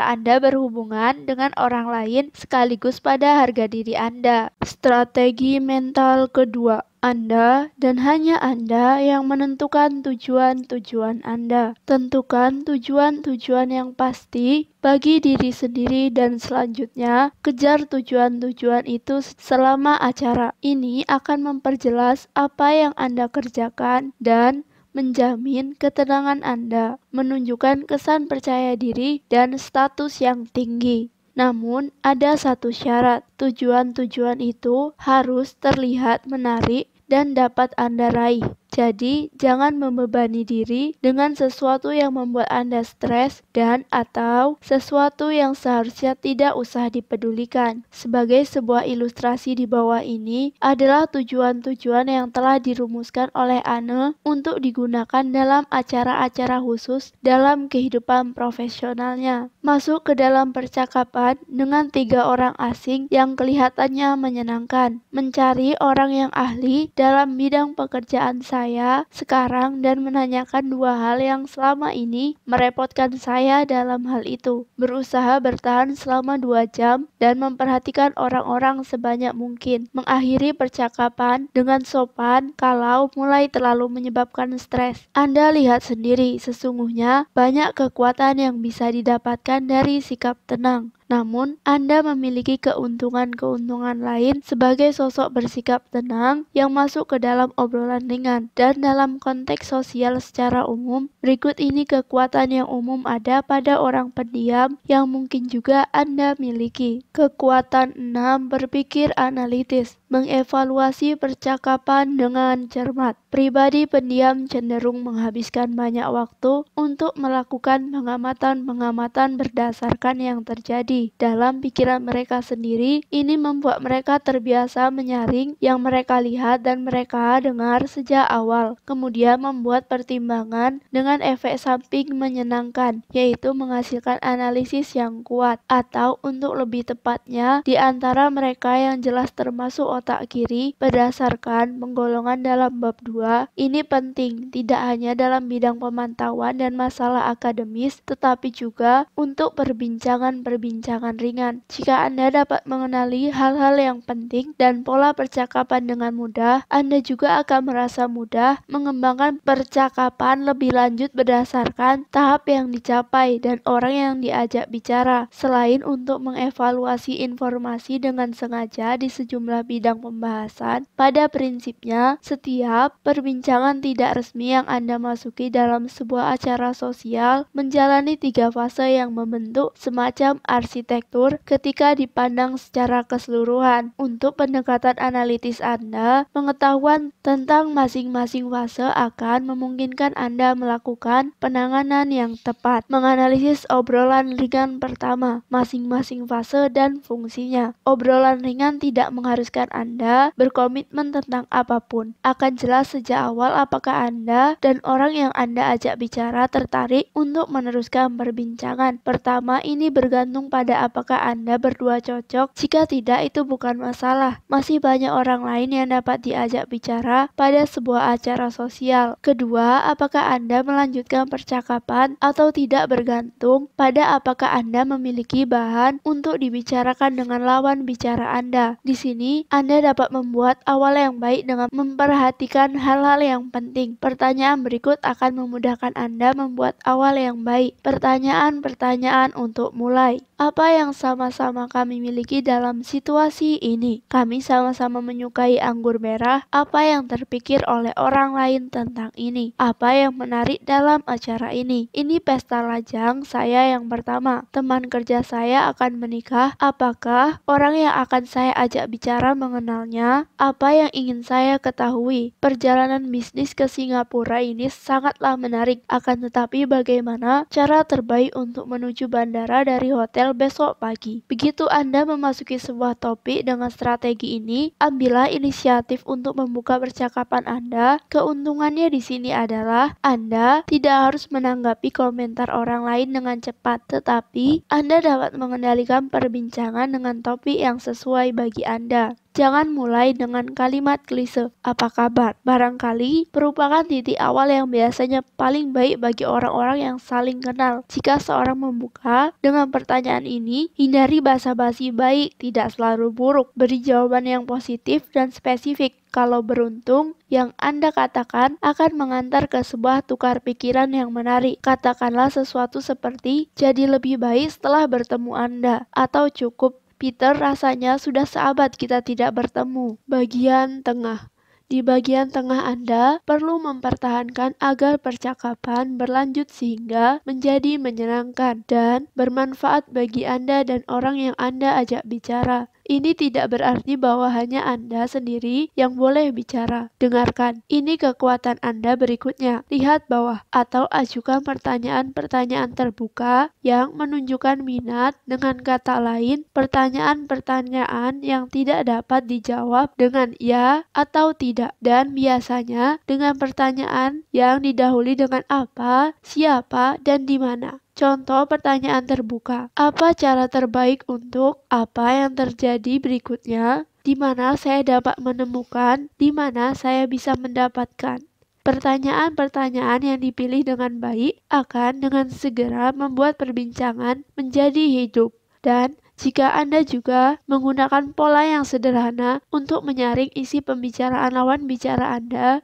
Anda berhubungan dengan orang lain sekaligus pada harga diri Anda. Strategi mental kedua. Anda dan hanya Anda yang menentukan tujuan-tujuan Anda. Tentukan tujuan-tujuan yang pasti bagi diri sendiri dan selanjutnya kejar tujuan-tujuan itu selama acara. Ini akan memperjelas apa yang Anda kerjakan dan menjamin ketenangan Anda, menunjukkan kesan percaya diri dan status yang tinggi. Namun, ada satu syarat, tujuan-tujuan itu harus terlihat menarik dan dapat Anda raih. Jadi, jangan membebani diri dengan sesuatu yang membuat Anda stres dan atau sesuatu yang seharusnya tidak usah dipedulikan. Sebagai sebuah ilustrasi di bawah ini adalah tujuan-tujuan yang telah dirumuskan oleh Anne untuk digunakan dalam acara-acara khusus dalam kehidupan profesionalnya. Masuk ke dalam percakapan dengan 3 orang asing yang kelihatannya menyenangkan. Mencari orang yang ahli dalam bidang pekerjaan saya sekarang dan menanyakan 2 hal yang selama ini merepotkan saya dalam hal itu. Berusaha bertahan selama 2 jam dan memperhatikan orang-orang sebanyak mungkin. Mengakhiri percakapan dengan sopan kalau mulai terlalu menyebabkan stres. Anda lihat sendiri, sesungguhnya banyak kekuatan yang bisa didapatkan dari sikap tenang. Namun, Anda memiliki keuntungan-keuntungan lain sebagai sosok bersikap tenang yang masuk ke dalam obrolan ringan. Dan dalam konteks sosial secara umum, berikut ini kekuatan yang umum ada pada orang pendiam yang mungkin juga Anda miliki. Kekuatan 6, berpikir analitis. Mengevaluasi percakapan dengan cermat. Pribadi pendiam cenderung menghabiskan banyak waktu untuk melakukan pengamatan-pengamatan berdasarkan yang terjadi dalam pikiran mereka sendiri. Ini membuat mereka terbiasa menyaring yang mereka lihat dan mereka dengar sejak awal, kemudian membuat pertimbangan dengan efek samping menyenangkan, yaitu menghasilkan analisis yang kuat, atau untuk lebih tepatnya, di antara mereka yang jelas termasuk otak kiri berdasarkan penggolongan dalam bab 2. Ini penting tidak hanya dalam bidang pemantauan dan masalah akademis, tetapi juga untuk perbincangan-perbincangan ringan. Jika Anda dapat mengenali hal-hal yang penting dan pola percakapan dengan mudah, Anda juga akan merasa mudah mengembangkan percakapan lebih lanjut berdasarkan tahap yang dicapai dan orang yang diajak bicara. Selain untuk mengevaluasi informasi dengan sengaja di sejumlah bidang bidang pembahasan. Pada prinsipnya, setiap perbincangan tidak resmi yang Anda masuki dalam sebuah acara sosial menjalani 3 fase yang membentuk semacam arsitektur ketika dipandang secara keseluruhan. Untuk pendekatan analitis Anda, pengetahuan tentang masing-masing fase akan memungkinkan Anda melakukan penanganan yang tepat. Menganalisis obrolan ringan pertama, masing-masing fase dan fungsinya. Obrolan ringan tidak mengharuskan Anda berkomitmen tentang apapun. Akan jelas sejak awal apakah Anda dan orang yang Anda ajak bicara tertarik untuk meneruskan perbincangan. Pertama, ini bergantung pada apakah Anda berdua cocok. Jika tidak, itu bukan masalah. Masih banyak orang lain yang dapat diajak bicara pada sebuah acara sosial. Kedua, apakah Anda melanjutkan percakapan atau tidak bergantung pada apakah Anda memiliki bahan untuk dibicarakan dengan lawan bicara Anda. Di sini, Anda dapat membuat awal yang baik dengan memperhatikan hal-hal yang penting. Pertanyaan berikut akan memudahkan Anda membuat awal yang baik. Pertanyaan-pertanyaan untuk mulai. Apa yang sama-sama kami miliki dalam situasi ini? Kami sama-sama menyukai anggur merah. Apa yang terpikir oleh orang lain tentang ini? Apa yang menarik dalam acara ini? Ini pesta lajang saya yang pertama. Teman kerja saya akan menikah. Apakah orang yang akan saya ajak bicara mengenalnya? Apa yang ingin saya ketahui? Perjalanan bisnis ke Singapura ini sangatlah menarik. Akan tetapi bagaimana cara terbaik untuk menuju bandara dari hotel besok pagi? Begitu Anda memasuki sebuah topik dengan strategi ini, ambillah inisiatif untuk membuka percakapan Anda. Keuntungannya di sini adalah Anda tidak harus menanggapi komentar orang lain dengan cepat, tetapi Anda dapat mengendalikan perbincangan dengan topik yang sesuai bagi Anda. Jangan mulai dengan kalimat klise, apa kabar? Barangkali merupakan titik awal yang biasanya paling baik bagi orang-orang yang saling kenal. Jika seorang membuka dengan pertanyaan ini, hindari basa-basi baik, tidak selalu buruk. Beri jawaban yang positif dan spesifik. Kalau beruntung, yang Anda katakan akan mengantar ke sebuah tukar pikiran yang menarik. Katakanlah sesuatu seperti, jadi lebih baik setelah bertemu Anda, atau cukup Peter, rasanya sudah seabad kita tidak bertemu. Bagian tengah. Di bagian tengah Anda perlu mempertahankan agar percakapan berlanjut sehingga menjadi menyenangkan dan bermanfaat bagi Anda dan orang yang Anda ajak bicara. Ini tidak berarti bahwa hanya Anda sendiri yang boleh bicara. Dengarkan, ini kekuatan Anda berikutnya. Lihat bawah atau ajukan pertanyaan-pertanyaan terbuka yang menunjukkan minat. Dengan kata lain, pertanyaan-pertanyaan yang tidak dapat dijawab dengan ya atau tidak. Dan biasanya dengan pertanyaan yang didahului dengan apa, siapa, dan di mana. Contoh pertanyaan terbuka. Apa cara terbaik untuk apa yang terjadi berikutnya? Di mana saya dapat menemukan? Di mana saya bisa mendapatkan? Pertanyaan-pertanyaan yang dipilih dengan baik akan dengan segera membuat perbincangan menjadi hidup. Dan jika Anda juga menggunakan pola yang sederhana untuk menyaring isi pembicaraan lawan bicara Anda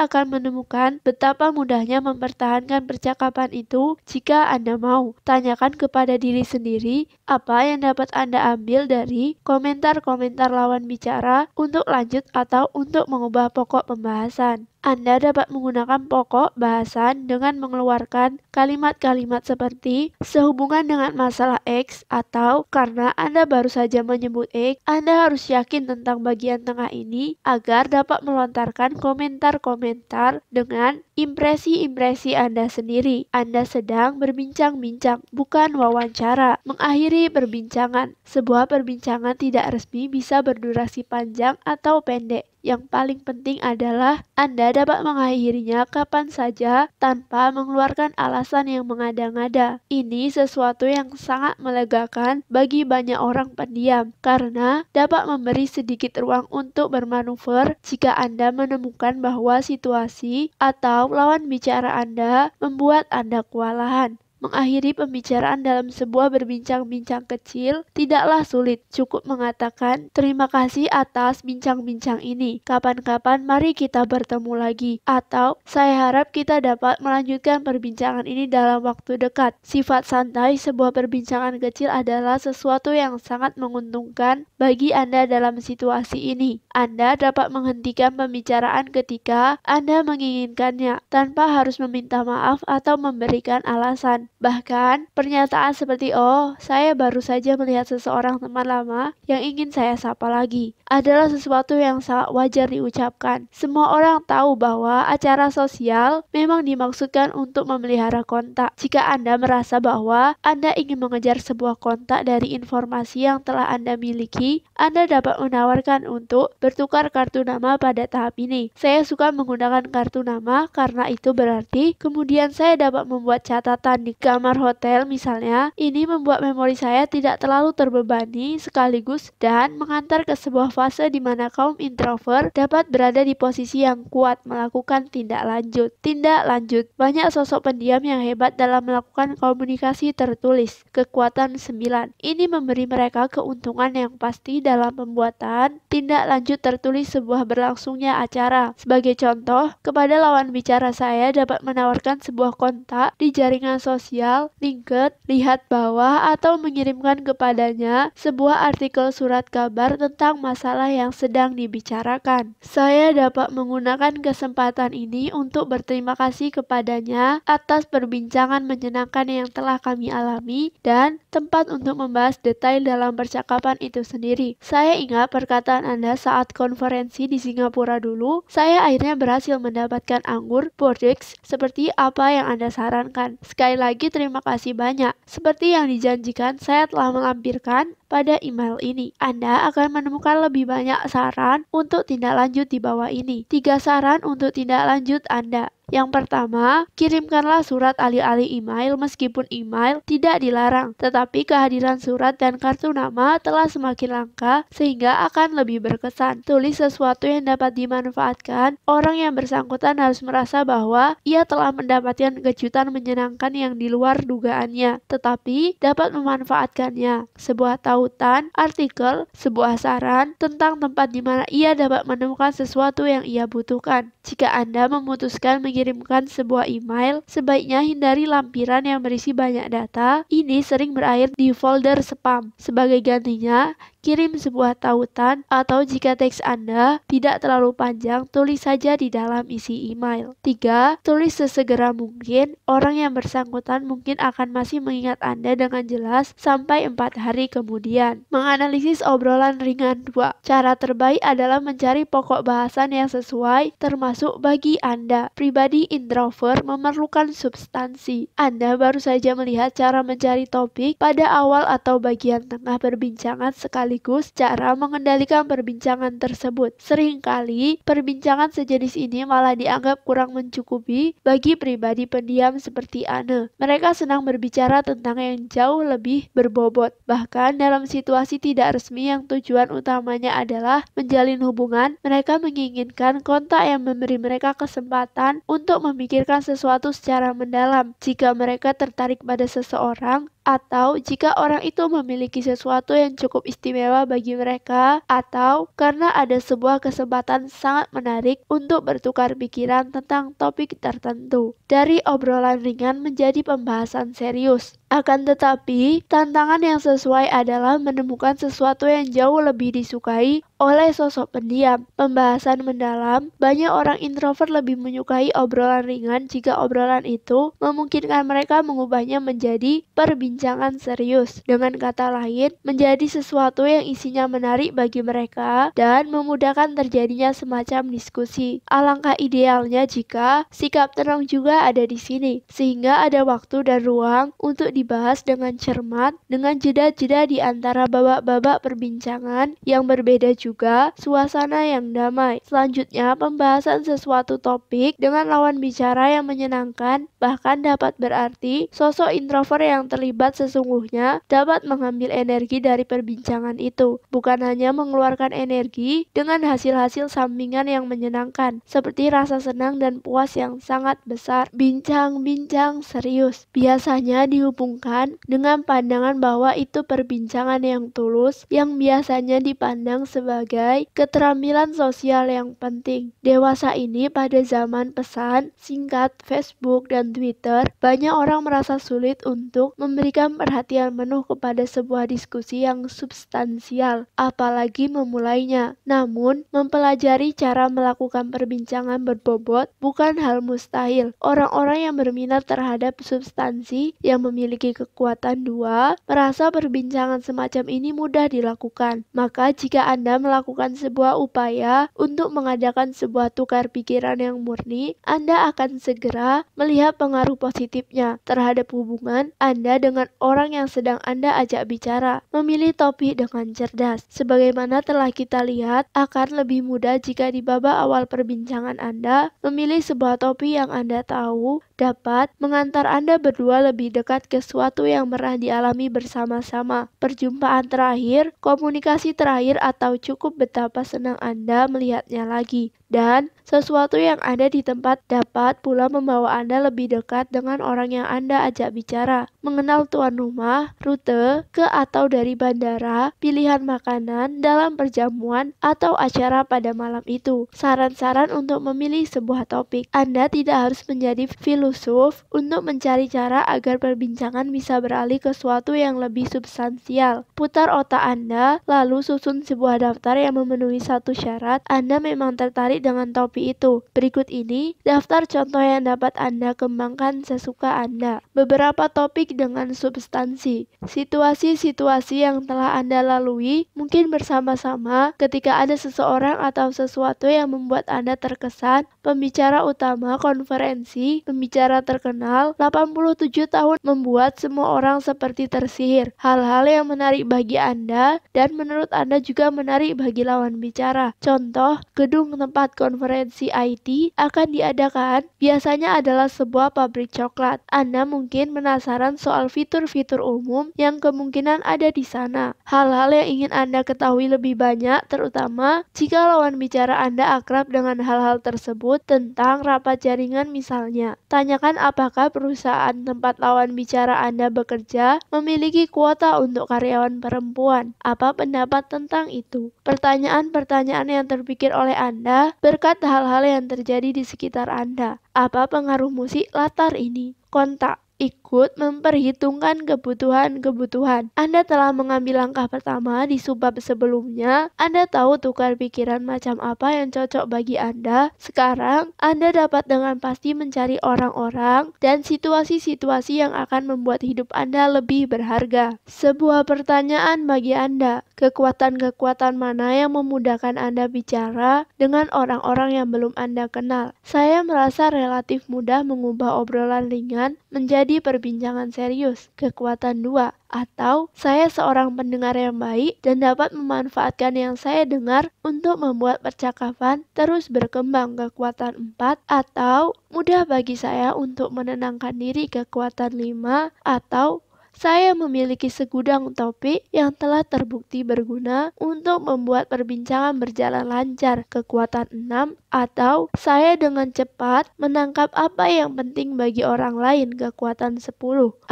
akan menemukan betapa mudahnya mempertahankan percakapan itu jika Anda mau. Tanyakan kepada diri sendiri apa yang dapat Anda ambil dari komentar-komentar lawan bicara untuk lanjut atau untuk mengubah pokok pembahasan. Anda dapat menggunakan pokok bahasan dengan mengeluarkan kalimat-kalimat seperti sehubungan dengan masalah X atau karena Anda baru saja menyebut X, Anda harus yakin tentang bagian tengah ini agar dapat melontarkan komentar-komentar dengan impresi-impresi Anda sendiri. Anda sedang berbincang-bincang, bukan wawancara. Mengakhiri perbincangan. Sebuah perbincangan tidak resmi bisa berdurasi panjang atau pendek. Yang paling penting adalah Anda dapat mengakhirinya kapan saja tanpa mengeluarkan alasan yang mengada-ngada. Ini sesuatu yang sangat melegakan bagi banyak orang pendiam karena dapat memberi sedikit ruang untuk bermanuver jika Anda menemukan bahwa situasi atau lawan bicara Anda membuat Anda kewalahan. Mengakhiri pembicaraan dalam sebuah berbincang-bincang kecil tidaklah sulit. Cukup mengatakan, "Terima kasih atas bincang-bincang ini. Kapan-kapan mari kita bertemu lagi." Atau, "Saya harap kita dapat melanjutkan perbincangan ini dalam waktu dekat." Sifat santai sebuah perbincangan kecil adalah sesuatu yang sangat menguntungkan bagi Anda dalam situasi ini. Anda dapat menghentikan pembicaraan ketika Anda menginginkannya, tanpa harus meminta maaf atau memberikan alasan. Bahkan, pernyataan seperti, "Oh, saya baru saja melihat seseorang teman lama yang ingin saya sapa lagi," adalah sesuatu yang sangat wajar diucapkan. Semua orang tahu bahwa acara sosial memang dimaksudkan untuk memelihara kontak. Jika Anda merasa bahwa Anda ingin mengejar sebuah kontak dari informasi yang telah Anda miliki, Anda dapat menawarkan untuk bertukar kartu nama pada tahap ini. Saya suka menggunakan kartu nama karena itu berarti kemudian saya dapat membuat catatan di kamar hotel misalnya. Ini membuat memori saya tidak terlalu terbebani sekaligus dan mengantar ke sebuah fase di mana kaum introvert dapat berada di posisi yang kuat melakukan tindak lanjut. Tindak lanjut. Banyak sosok pendiam yang hebat dalam melakukan komunikasi tertulis. Kekuatan 9. Ini memberi mereka keuntungan yang pasti dalam pembuatan tindak lanjut tertulis sebuah berlangsungnya acara. Sebagai contoh, kepada lawan bicara saya dapat menawarkan sebuah kontak di jaringan sosial, LinkedIn, lihat bawah, atau mengirimkan kepadanya sebuah artikel surat kabar tentang masalah yang sedang dibicarakan. Saya dapat menggunakan kesempatan ini untuk berterima kasih kepadanya atas perbincangan menyenangkan yang telah kami alami dan tempat untuk membahas detail dalam percakapan itu sendiri. Saya ingat perkataan Anda saat konferensi di Singapura dulu. Saya akhirnya berhasil mendapatkan anggur Bordeaux seperti apa yang Anda sarankan. Sekali lagi terima kasih banyak. Seperti yang dijanjikan, saya telah melampirkan pada email ini. Anda akan menemukan lebih banyak saran untuk tindak lanjut di bawah ini. 3 saran untuk tindak lanjut Anda. Yang pertama, kirimkanlah surat alih-alih email meskipun email tidak dilarang, tetapi kehadiran surat dan kartu nama telah semakin langka sehingga akan lebih berkesan. Tulis sesuatu yang dapat dimanfaatkan. Orang yang bersangkutan harus merasa bahwa ia telah mendapatkan kejutan menyenangkan yang di luar dugaannya, tetapi dapat memanfaatkannya. Sebuah tautan, artikel, sebuah saran tentang tempat di mana ia dapat menemukan sesuatu yang ia butuhkan. Jika Anda memutuskan mengirimkan sebuah email, sebaiknya hindari lampiran yang berisi banyak data. Ini sering berakhir di folder spam. Sebagai gantinya, kirim sebuah tautan atau jika teks Anda tidak terlalu panjang, tulis saja di dalam isi email. 3. Tulis sesegera mungkin. Orang yang bersangkutan mungkin akan masih mengingat Anda dengan jelas sampai 4 hari kemudian. Menganalisis obrolan ringan 2. Cara terbaik adalah mencari pokok bahasan yang sesuai termasuk bagi Anda. Pribadi introvert memerlukan substansi. Anda baru saja melihat cara mencari topik pada awal atau bagian tengah perbincangan sekaligus cara mengendalikan perbincangan tersebut. Seringkali perbincangan sejenis ini malah dianggap kurang mencukupi bagi pribadi pendiam seperti Anda. Mereka senang berbicara tentang yang jauh lebih berbobot. Bahkan dalam situasi tidak resmi yang tujuan utamanya adalah menjalin hubungan, mereka menginginkan kontak yang memberi mereka kesempatan untuk memikirkan sesuatu secara mendalam. Jika mereka tertarik pada seseorang, atau jika orang itu memiliki sesuatu yang cukup istimewa bagi mereka, atau karena ada sebuah kesempatan sangat menarik untuk bertukar pikiran tentang topik tertentu. Dari obrolan ringan menjadi pembahasan serius. Akan tetapi, tantangan yang sesuai adalah menemukan sesuatu yang jauh lebih disukai oleh sosok pendiam. Pembahasan mendalam, banyak orang introvert lebih menyukai obrolan ringan jika obrolan itu memungkinkan mereka mengubahnya menjadi perbincangan serius. Dengan kata lain, menjadi sesuatu yang isinya menarik bagi mereka dan memudahkan terjadinya semacam diskusi. Alangkah idealnya jika sikap tenang juga ada di sini, sehingga ada waktu dan ruang untuk dibahas dengan cermat, dengan jeda-jeda di antara babak-babak perbincangan yang berbeda juga, suasana yang damai. Selanjutnya, pembahasan sesuatu topik dengan lawan bicara yang menyenangkan, bahkan dapat berarti sosok introvert yang terlibat sesungguhnya dapat mengambil energi dari perbincangan itu, bukan hanya mengeluarkan energi dengan hasil-hasil sampingan yang menyenangkan, seperti rasa senang dan puas yang sangat besar. Bincang-bincang serius biasanya dihubungkan dengan pandangan bahwa itu perbincangan yang tulus yang biasanya dipandang sebagai keterampilan sosial yang penting. Dewasa ini pada zaman pesan singkat, Facebook, dan Twitter, banyak orang merasa sulit untuk memberikan perhatian penuh kepada sebuah diskusi yang substansial, apalagi memulainya. Namun, mempelajari cara melakukan perbincangan berbobot bukan hal mustahil. Orang-orang yang berminat terhadap substansi yang memiliki kekuatan dua, merasa perbincangan semacam ini mudah dilakukan. Maka jika Anda melakukan sebuah upaya untuk mengadakan sebuah tukar pikiran yang murni, Anda akan segera melihat pengaruh positifnya terhadap hubungan Anda dengan orang yang sedang Anda ajak bicara. Memilih topik dengan cerdas. Sebagaimana telah kita lihat, akan lebih mudah jika di babak awal perbincangan Anda memilih sebuah topik yang Anda tahu dapat mengantar Anda berdua lebih dekat ke sesuatu yang pernah dialami bersama-sama. Perjumpaan terakhir, komunikasi terakhir, atau cukup betapa senang Anda melihatnya lagi. Dan sesuatu yang ada di tempat dapat pula membawa Anda lebih dekat dengan orang yang Anda ajak bicara. Mengenal tuan rumah, rute, ke atau dari bandara, pilihan makanan dalam perjamuan atau acara pada malam itu. Saran-saran untuk memilih sebuah topik. Anda tidak harus menjadi filosof untuk mencari cara agar perbincangan bisa beralih ke sesuatu yang lebih substansial. Putar otak Anda, lalu susun sebuah daftar yang memenuhi satu syarat. Anda memang tertarik dengan topik itu. Berikut ini daftar contoh yang dapat Anda kembangkan sesuka Anda. Beberapa topik dengan substansi. Situasi-situasi yang telah Anda lalui, mungkin bersama-sama ketika ada seseorang atau sesuatu yang membuat Anda terkesan. Pembicara utama konferensi, pembicara terkenal, 87 tahun membuat semua orang seperti tersihir. Hal-hal yang menarik bagi Anda dan menurut Anda juga menarik bagi lawan bicara. Contoh, gedung tempat konferensi IT akan diadakan biasanya adalah sebuah pabrik coklat. Anda mungkin penasaran soal fitur-fitur umum yang kemungkinan ada di sana. Hal-hal yang ingin Anda ketahui lebih banyak, terutama jika lawan bicara Anda akrab dengan hal-hal tersebut tentang rapat jaringan misalnya. Tanyakan apakah perusahaan tempat lawan bicara Anda bekerja memiliki kuota untuk karyawan perempuan. Apa pendapat tentang itu? Pertanyaan-pertanyaan yang terpikir oleh Anda berkat hal-hal yang terjadi di sekitar Anda. Apa pengaruh musik latar ini? Kontak. Ikut memperhitungkan kebutuhan-kebutuhan. Anda telah mengambil langkah pertama di subbab sebelumnya. Anda tahu tukar pikiran macam apa yang cocok bagi Anda. Sekarang, Anda dapat dengan pasti mencari orang-orang dan situasi-situasi yang akan membuat hidup Anda lebih berharga. Sebuah pertanyaan bagi Anda. Kekuatan-kekuatan mana yang memudahkan Anda bicara dengan orang-orang yang belum Anda kenal? Saya merasa relatif mudah mengubah obrolan ringan menjadi perbincangan serius. Kekuatan 2. Atau saya seorang pendengar yang baik dan dapat memanfaatkan yang saya dengar untuk membuat percakapan terus berkembang. Kekuatan 4. Atau mudah bagi saya untuk menenangkan diri. Kekuatan 5. Atau saya memiliki segudang topik yang telah terbukti berguna untuk membuat perbincangan berjalan lancar. Kekuatan 6. Atau saya dengan cepat menangkap apa yang penting bagi orang lain. Kekuatan 10.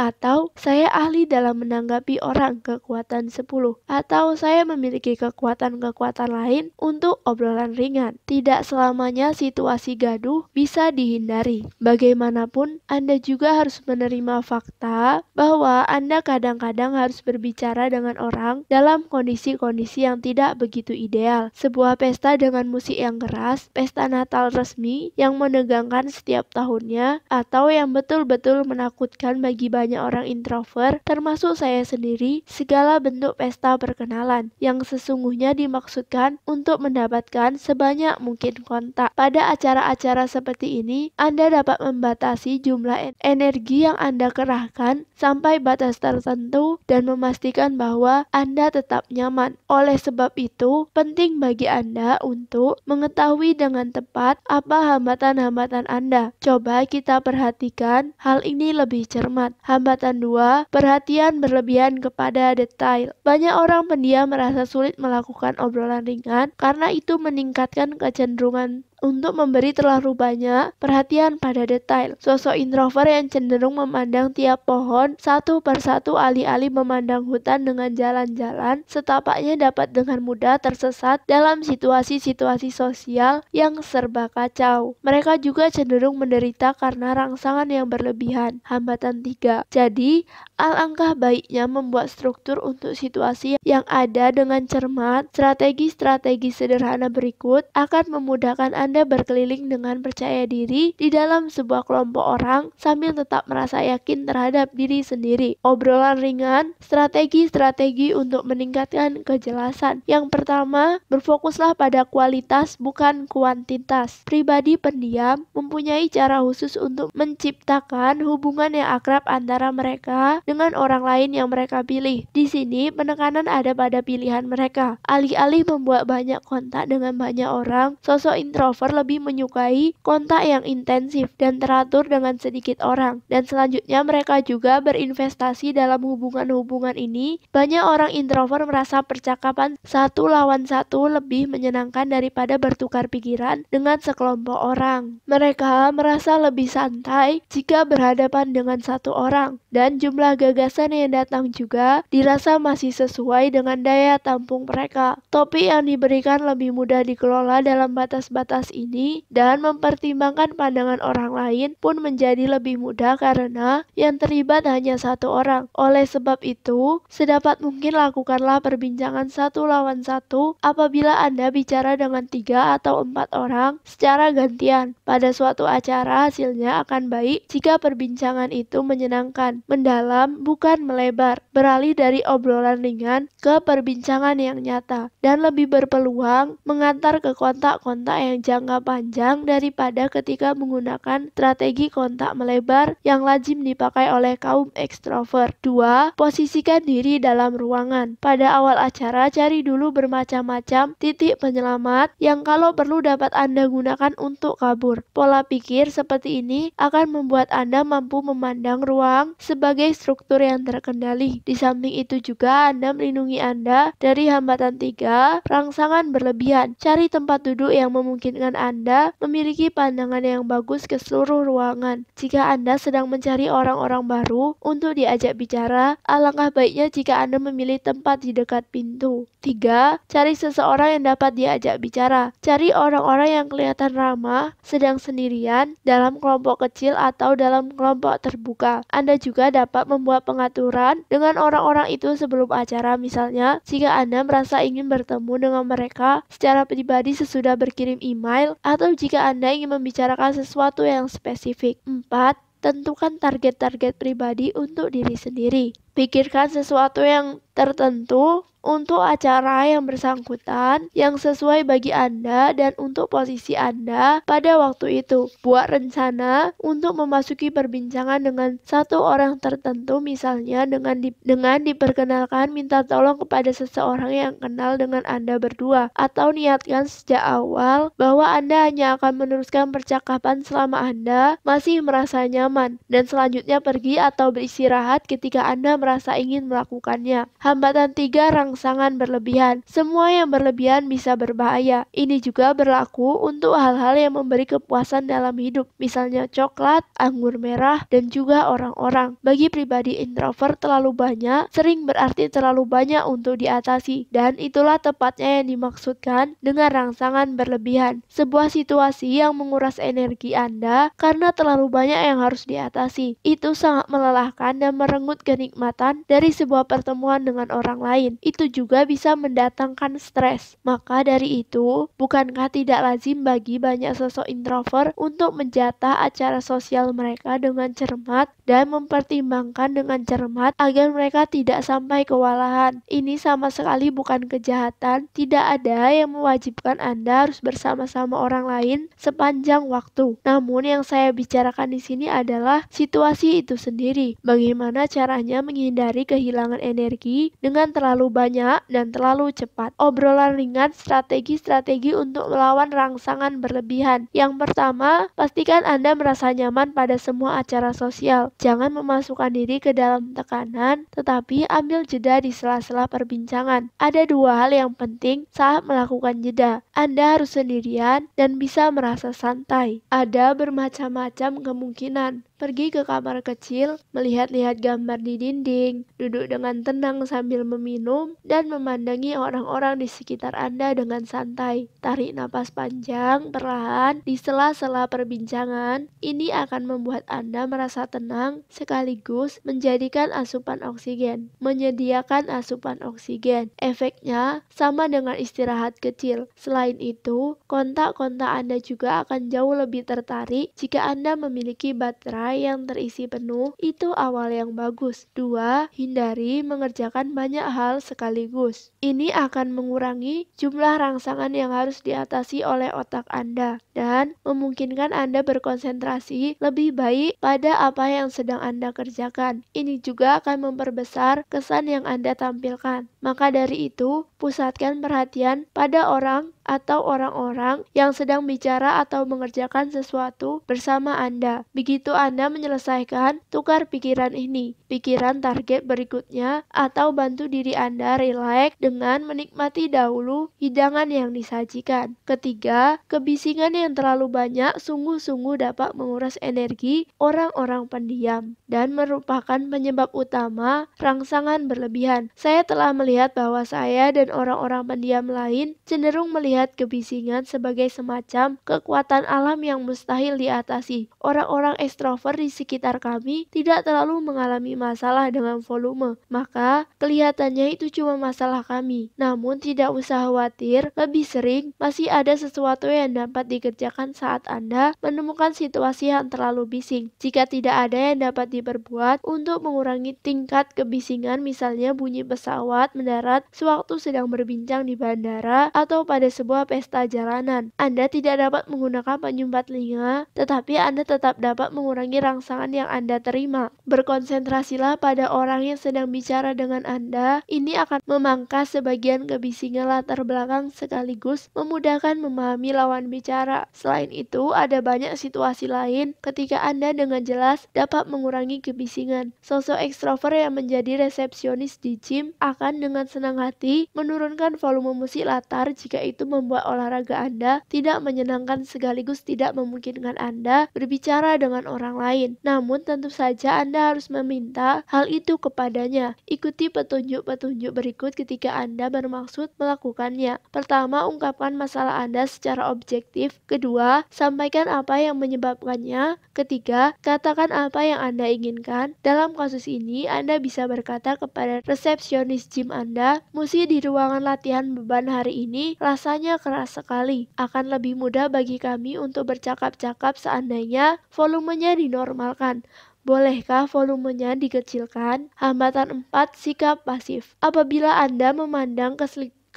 Atau saya ahli dalam menanggapi orang. Kekuatan 10. Atau saya memiliki kekuatan-kekuatan lain untuk obrolan ringan. Tidak selamanya situasi gaduh bisa dihindari. Bagaimanapun, Anda juga harus menerima fakta bahwa Anda kadang-kadang harus berbicara dengan orang dalam kondisi-kondisi yang tidak begitu ideal. Sebuah pesta dengan musik yang keras, pesta Natal resmi yang menegangkan setiap tahunnya, atau yang betul-betul menakutkan bagi banyak orang introvert, termasuk saya sendiri, segala bentuk pesta perkenalan yang sesungguhnya dimaksudkan untuk mendapatkan sebanyak mungkin kontak. Pada acara-acara seperti ini, Anda dapat membatasi jumlah energi yang Anda kerahkan sampai batas tertentu dan memastikan bahwa Anda tetap nyaman. Oleh sebab itu, penting bagi Anda untuk mengetahui dengan tepat apa hambatan-hambatan Anda. Coba kita perhatikan hal ini lebih cermat. Hambatan 2, perhatian berlebihan kepada detail. Banyak orang pendiam merasa sulit melakukan obrolan ringan karena itu meningkatkan kecenderungan untuk memberi terlalu banyak perhatian pada detail. Sosok introvert yang cenderung memandang tiap pohon satu persatu alih-alih memandang hutan dengan jalan-jalan, setapaknya dapat dengan mudah tersesat dalam situasi-situasi sosial yang serba kacau. Mereka juga cenderung menderita karena rangsangan yang berlebihan. Hambatan 3. Jadi, alangkah baiknya membuat struktur untuk situasi yang ada dengan cermat. Strategi-strategi sederhana berikut akan memudahkan Anda berkeliling dengan percaya diri di dalam sebuah kelompok orang sambil tetap merasa yakin terhadap diri sendiri. Obrolan ringan, strategi-strategi untuk meningkatkan kejelasan. Yang pertama, berfokuslah pada kualitas bukan kuantitas. Pribadi pendiam mempunyai cara khusus untuk menciptakan hubungan yang akrab antara mereka dengan orang lain yang mereka pilih. Di sini penekanan ada pada pilihan mereka. Alih-alih membuat banyak kontak dengan banyak orang, sosok introvert lebih menyukai kontak yang intensif dan teratur dengan sedikit orang. Dan selanjutnya mereka juga berinvestasi dalam hubungan-hubungan ini. Banyak orang introvert merasa percakapan satu lawan satu lebih menyenangkan daripada bertukar pikiran dengan sekelompok orang. Mereka merasa lebih santai jika berhadapan dengan satu orang, dan jumlah gagasan yang datang juga dirasa masih sesuai dengan daya tampung mereka. Topik yang diberikan lebih mudah dikelola dalam batas-batas ini, dan mempertimbangkan pandangan orang lain pun menjadi lebih mudah karena yang terlibat hanya satu orang. Oleh sebab itu, sedapat mungkin lakukanlah perbincangan satu lawan satu apabila Anda bicara dengan 3 atau 4 orang secara gantian. Pada suatu acara, hasilnya akan baik jika perbincangan itu menyenangkan, mendalam, bukan melebar, beralih dari obrolan ringan ke perbincangan yang nyata, dan lebih berpeluang mengantar ke kontak-kontak yang jangka panjang daripada ketika menggunakan strategi kontak melebar yang lazim dipakai oleh kaum ekstrovert. 2. Posisikan diri dalam ruangan. Pada awal acara, cari dulu bermacam-macam titik penyelamat yang kalau perlu dapat Anda gunakan untuk kabur. Pola pikir seperti ini akan membuat Anda mampu memandang ruang sebagai struktur yang terkendali. Di samping itu juga Anda melindungi Anda dari hambatan 3, rangsangan berlebihan. Cari tempat duduk yang memungkinkan Anda memiliki pandangan yang bagus ke seluruh ruangan. Jika Anda sedang mencari orang-orang baru untuk diajak bicara, alangkah baiknya jika Anda memilih tempat di dekat pintu. 3. Cari seseorang yang dapat diajak bicara. Cari orang-orang yang kelihatan ramah, sedang sendirian, dalam kelompok kecil atau dalam kelompok terbuka. Anda juga dapat membuat pengaturan dengan orang-orang itu sebelum acara. Misalnya, jika Anda merasa ingin bertemu dengan mereka secara pribadi sesudah berkirim email, atau jika Anda ingin membicarakan sesuatu yang spesifik. 4. Tentukan target-target pribadi untuk diri sendiri. Pikirkan sesuatu yang tertentu untuk acara yang bersangkutan yang sesuai bagi Anda dan untuk posisi Anda pada waktu itu. Buat rencana untuk memasuki perbincangan dengan satu orang tertentu, misalnya dengan diperkenalkan minta tolong kepada seseorang yang kenal dengan Anda berdua, atau niatkan sejak awal bahwa Anda hanya akan meneruskan percakapan selama Anda masih merasa nyaman, dan selanjutnya pergi atau beristirahat ketika Anda merasa ingin melakukannya. Hambatan 3, rangsangan berlebihan. Semua yang berlebihan bisa berbahaya. Ini juga berlaku untuk hal-hal yang memberi kepuasan dalam hidup, misalnya coklat, anggur merah, dan juga orang-orang. Bagi pribadi introvert, terlalu banyak sering berarti terlalu banyak untuk diatasi, dan itulah tepatnya yang dimaksudkan dengan rangsangan berlebihan. Sebuah situasi yang menguras energi Anda karena terlalu banyak yang harus diatasi. Itu sangat melelahkan dan merenggut kenikmatan kecepatan dari sebuah pertemuan dengan orang lain. Itu juga bisa mendatangkan stres. Maka dari itu, bukankah tidak lazim bagi banyak sosok introvert untuk menjata acara sosial mereka dengan cermat dan mempertimbangkan dengan cermat agar mereka tidak sampai kewalahan. Ini sama sekali bukan kejahatan. Tidak ada yang mewajibkan Anda harus bersama-sama orang lain sepanjang waktu. Namun yang saya bicarakan di sini adalah situasi itu sendiri. Bagaimana caranya menghindari kehilangan energi dengan terlalu banyak dan terlalu cepat. Obrolan ringan, strategi-strategi untuk melawan rangsangan berlebihan. Yang pertama, pastikan Anda merasa nyaman pada semua acara sosial. Jangan memasukkan diri ke dalam tekanan, tetapi ambil jeda di sela-sela perbincangan. Ada dua hal yang penting saat melakukan jeda. Anda harus sendirian dan bisa merasa santai. Ada bermacam-macam kemungkinan. Pergi ke kamar kecil, melihat-lihat gambar di dinding, duduk dengan tenang sambil meminum, dan memandangi orang-orang di sekitar Anda dengan santai. Tarik napas panjang, perlahan, di sela-sela perbincangan. Ini akan membuat Anda merasa tenang, sekaligus menjadikan asupan oksigen. Menyediakan asupan oksigen. Efeknya sama dengan istirahat kecil. Selain itu, kontak-kontak Anda juga akan jauh lebih tertarik jika Anda memiliki baterai yang terisi penuh. Itu awal yang bagus. 2. Hindari mengerjakan banyak hal sekaligus. Ini akan mengurangi jumlah rangsangan yang harus diatasi oleh otak Anda dan memungkinkan Anda berkonsentrasi lebih baik pada apa yang sedang Anda kerjakan. Ini juga akan memperbesar kesan yang Anda tampilkan. Maka dari itu, pusatkan perhatian pada orang atau orang-orang yang sedang bicara atau mengerjakan sesuatu bersama Anda. Begitu Anda menyelesaikan, tukar pikiran ini, pikiran target berikutnya, atau bantu diri Anda rileks dengan menikmati dahulu hidangan yang disajikan. Ketiga, kebisingan yang terlalu banyak sungguh-sungguh dapat menguras energi orang-orang pendiam dan merupakan penyebab utama rangsangan berlebihan. Saya telah melihat bahwa saya dan orang-orang pendiam lain cenderung melihat kebisingan sebagai semacam kekuatan alam yang mustahil diatasi. Orang-orang ekstrovert di sekitar kami tidak terlalu mengalami masalah dengan volume, maka kelihatannya itu cuma masalah kami. Namun tidak usah khawatir, lebih sering masih ada sesuatu yang dapat dikerjakan saat Anda menemukan situasi yang terlalu bising. Jika tidak ada yang dapat diperbuat untuk mengurangi tingkat kebisingan, misalnya bunyi pesawat mendarat sewaktu sedang berbincang di bandara atau pada sebuah pesta jalanan, Anda tidak dapat menggunakan penyumbat telinga, tetapi Anda tetap dapat mengurangi rangsangan yang Anda terima. Berkonsentrasilah pada orang yang sedang bicara dengan Anda. Ini akan memangkas sebagian kebisingan latar belakang sekaligus memudahkan memahami lawan bicara. Selain itu, ada banyak situasi lain ketika Anda dengan jelas dapat mengurangi kebisingan. Sosok ekstrovert yang menjadi resepsionis di gym akan dengan senang hati menurunkan volume musik latar jika itu membuat olahraga Anda tidak menyenangkan sekaligus tidak memungkinkan Anda berbicara dengan orang lain. Namun tentu saja Anda harus meminta hal itu kepadanya. Ikuti petunjuk-petunjuk berikut ketika Anda bermaksud melakukannya. Pertama, ungkapkan masalah Anda secara objektif. Kedua, sampaikan apa yang menyebabkannya. Ketiga, katakan apa yang Anda inginkan. Dalam kasus ini, Anda bisa berkata kepada resepsionis gym Anda, musik di ruangan latihan beban hari ini rasanya keras sekali. Akan lebih mudah bagi kami untuk bercakap-cakap seandainya volumenya dinormalkan. Bolehkah volumenya dikecilkan? Hambatan 4. Sikap pasif. Apabila Anda memandang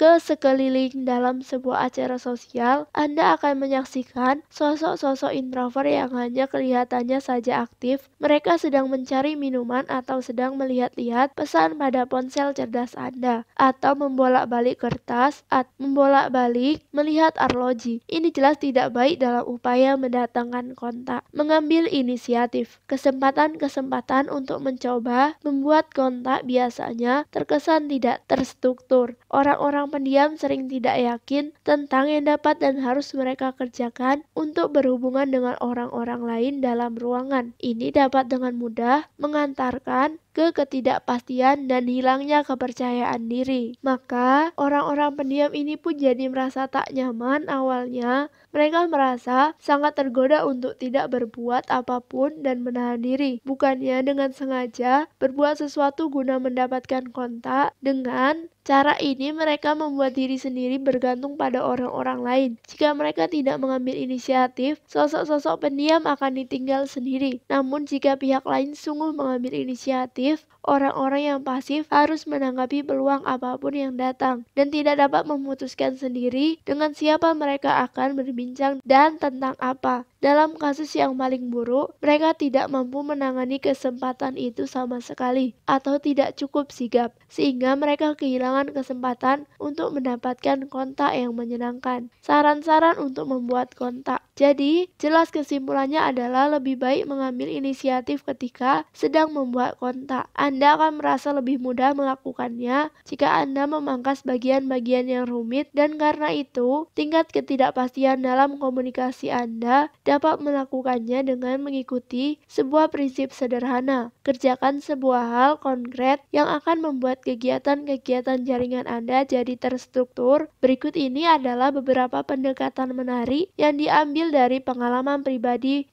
ke sekeliling dalam sebuah acara sosial, Anda akan menyaksikan sosok-sosok introvert yang hanya kelihatannya saja aktif. Mereka sedang mencari minuman atau sedang melihat-lihat pesan pada ponsel cerdas Anda, atau membolak-balik kertas, atau membolak-balik melihat arloji. Ini jelas tidak baik dalam upaya mendatangkan kontak. Mengambil inisiatif. Kesempatan-kesempatan untuk mencoba membuat kontak biasanya terkesan tidak terstruktur. Orang-orang pendiam sering tidak yakin tentang yang dapat dan harus mereka kerjakan untuk berhubungan dengan orang-orang lain dalam ruangan. Ini dapat dengan mudah mengantarkan ke ketidakpastian dan hilangnya kepercayaan diri. Maka, orang-orang pendiam ini pun jadi merasa tak nyaman awalnya. Mereka merasa sangat tergoda untuk tidak berbuat apapun dan menahan diri. Bukannya dengan sengaja berbuat sesuatu guna mendapatkan kontak. Dengan cara ini mereka membuat diri sendiri bergantung pada orang-orang lain. Jika mereka tidak mengambil inisiatif, sosok-sosok pendiam akan ditinggal sendiri. Namun jika pihak lain sungguh mengambil inisiatif, orang-orang yang pasif harus menanggapi peluang apapun yang datang dan tidak dapat memutuskan sendiri dengan siapa mereka akan berbincang dan tentang apa. Dalam kasus yang paling buruk, mereka tidak mampu menangani kesempatan itu sama sekali atau tidak cukup sigap, sehingga mereka kehilangan kesempatan untuk mendapatkan kontak yang menyenangkan. Saran-saran untuk membuat kontak. Jadi, jelas kesimpulannya adalah lebih baik mengambil inisiatif ketika sedang membuat kontak. Anda akan merasa lebih mudah melakukannya jika Anda memangkas bagian-bagian yang rumit, dan karena itu, tingkat ketidakpastian dalam komunikasi Anda dapat melakukannya dengan mengikuti sebuah prinsip sederhana. Kerjakan sebuah hal konkret yang akan membuat kegiatan-kegiatan jaringan Anda jadi terstruktur. Berikut ini adalah beberapa pendekatan menarik yang diambil dari pengalaman pribadi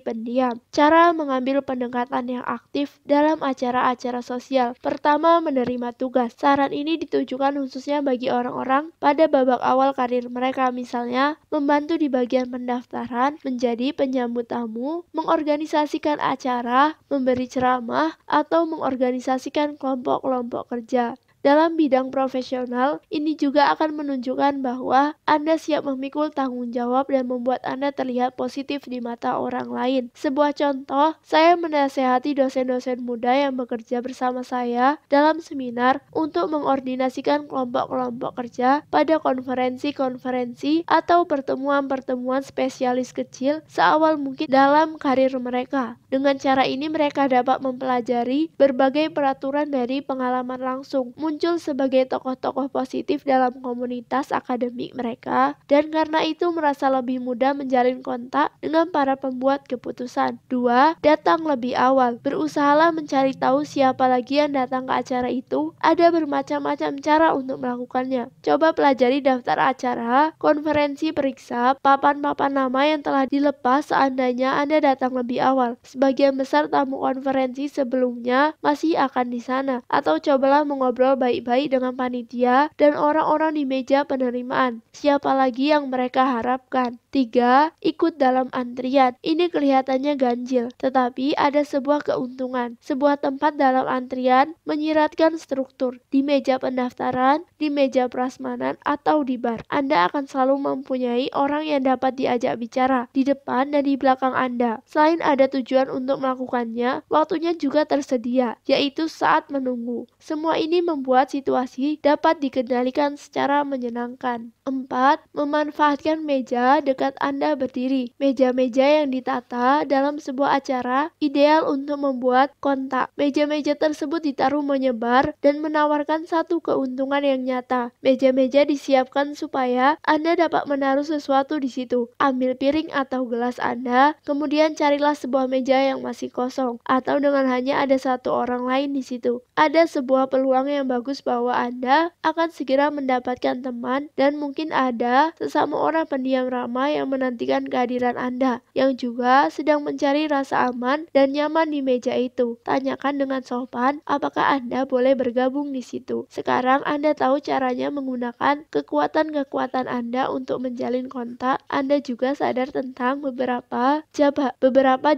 pendiam. Cara mengambil pendekatan yang aktif dalam acara-acara sosial. Pertama, menerima tugas. Saran ini ditujukan khususnya bagi orang-orang pada babak awal karir mereka, misalnya membantu di bagian pendaftaran, menjadi penyambut tamu, mengorganisasikan acara, memberi ceramah, atau mengorganisasikan kelompok-kelompok kerja. Dalam bidang profesional, ini juga akan menunjukkan bahwa Anda siap memikul tanggung jawab dan membuat Anda terlihat positif di mata orang lain. Sebuah contoh, saya menasehati dosen-dosen muda yang bekerja bersama saya dalam seminar untuk mengordinasikan kelompok-kelompok kerja pada konferensi-konferensi atau pertemuan-pertemuan spesialis kecil seawal mungkin dalam karir mereka. Dengan cara ini mereka dapat mempelajari berbagai peraturan dari pengalaman langsung, muncul sebagai tokoh-tokoh positif dalam komunitas akademik mereka, dan karena itu merasa lebih mudah menjalin kontak dengan para pembuat keputusan. 2. Datang lebih awal. Berusahalah mencari tahu siapa lagi yang datang ke acara itu. Ada bermacam-macam cara untuk melakukannya. Coba pelajari daftar acara, konferensi periksa, papan-papan nama yang telah dilepas seandainya Anda datang lebih awal. Sebagian besar tamu konferensi sebelumnya masih akan di sana, atau cobalah mengobrol baik-baik dengan panitia dan orang-orang di meja penerimaan. Siapa lagi yang mereka harapkan? 3. Ikut dalam antrian. Ini kelihatannya ganjil, tetapi ada sebuah keuntungan. Sebuah tempat dalam antrian menyiratkan struktur. Di meja pendaftaran, di meja prasmanan, atau di bar. Anda akan selalu mempunyai orang yang dapat diajak bicara di depan dan di belakang Anda. Selain ada tujuan untuk melakukannya, waktunya juga tersedia, yaitu saat menunggu. Semua ini membuat situasi dapat dikendalikan secara menyenangkan. 4. Memanfaatkan meja dekat Anda berdiri. Meja-meja yang ditata dalam sebuah acara ideal untuk membuat kontak. Meja-meja tersebut ditaruh menyebar dan menawarkan satu keuntungan yang nyata. Meja-meja disiapkan supaya Anda dapat menaruh sesuatu di situ. Ambil piring atau gelas Anda, kemudian carilah sebuah meja yang masih kosong, atau dengan hanya ada satu orang lain di situ. Ada sebuah peluang yang bagus bahwa Anda akan segera mendapatkan teman, dan mungkin ada sesama orang pendiam ramah yang menantikan kehadiran Anda, yang juga sedang mencari rasa aman dan nyaman di meja itu. Tanyakan dengan sopan apakah Anda boleh bergabung di situ. Sekarang Anda tahu caranya menggunakan kekuatan-kekuatan Anda untuk menjalin kontak. Anda juga sadar tentang beberapa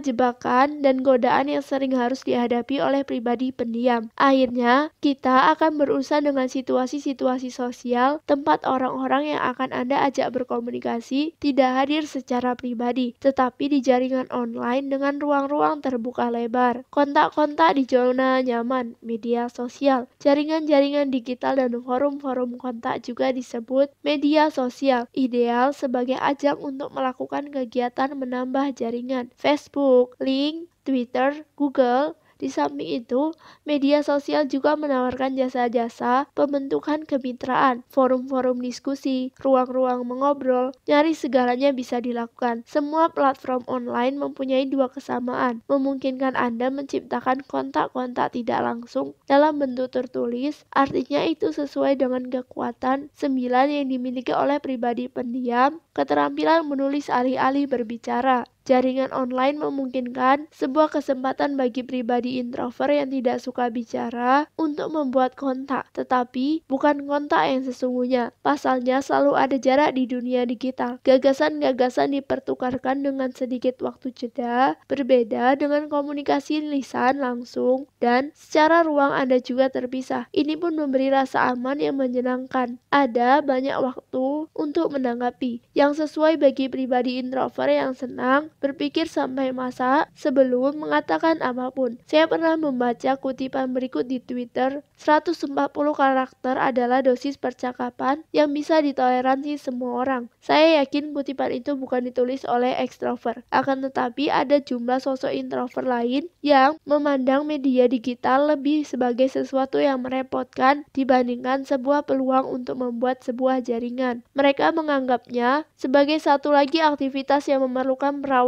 jebakan dan godaan yang sering harus dihadapi oleh pribadi pendiam. Akhirnya, kita akan berurusan dengan situasi-situasi sosial tempat orang-orang yang akan Anda ajak berkomunikasi tidak hadir secara pribadi, tetapi di jaringan online dengan ruang-ruang terbuka lebar. Kontak-kontak di zona nyaman, media sosial, jaringan-jaringan digital dan forum-forum kontak juga disebut media sosial, ideal sebagai ajang untuk melakukan kegiatan menambah jaringan. Facebook, link, Twitter, Google, Di samping itu, media sosial juga menawarkan jasa-jasa pembentukan kemitraan, forum-forum diskusi, ruang-ruang mengobrol, nyaris segalanya bisa dilakukan. Semua platform online mempunyai dua kesamaan, memungkinkan Anda menciptakan kontak-kontak tidak langsung dalam bentuk tertulis, artinya itu sesuai dengan kekuatan 9 yang dimiliki oleh pribadi pendiam, keterampilan menulis alih-alih berbicara. Jaringan online memungkinkan sebuah kesempatan bagi pribadi introvert yang tidak suka bicara untuk membuat kontak, tetapi bukan kontak yang sesungguhnya. Pasalnya selalu ada jarak di dunia digital. Gagasan-gagasan dipertukarkan dengan sedikit waktu jeda, berbeda dengan komunikasi lisan langsung, dan secara ruang Anda juga terpisah. Ini pun memberi rasa aman yang menyenangkan. Ada banyak waktu untuk menanggapi, yang sesuai bagi pribadi introvert yang senang berpikir sampai masak sebelum mengatakan apapun. Saya pernah membaca kutipan berikut di Twitter, 140 karakter adalah dosis percakapan yang bisa ditoleransi semua orang. Saya yakin kutipan itu bukan ditulis oleh ekstrovert, akan tetapi ada jumlah sosok introvert lain yang memandang media digital lebih sebagai sesuatu yang merepotkan dibandingkan sebuah peluang untuk membuat sebuah jaringan. Mereka menganggapnya sebagai satu lagi aktivitas yang memerlukan perawatan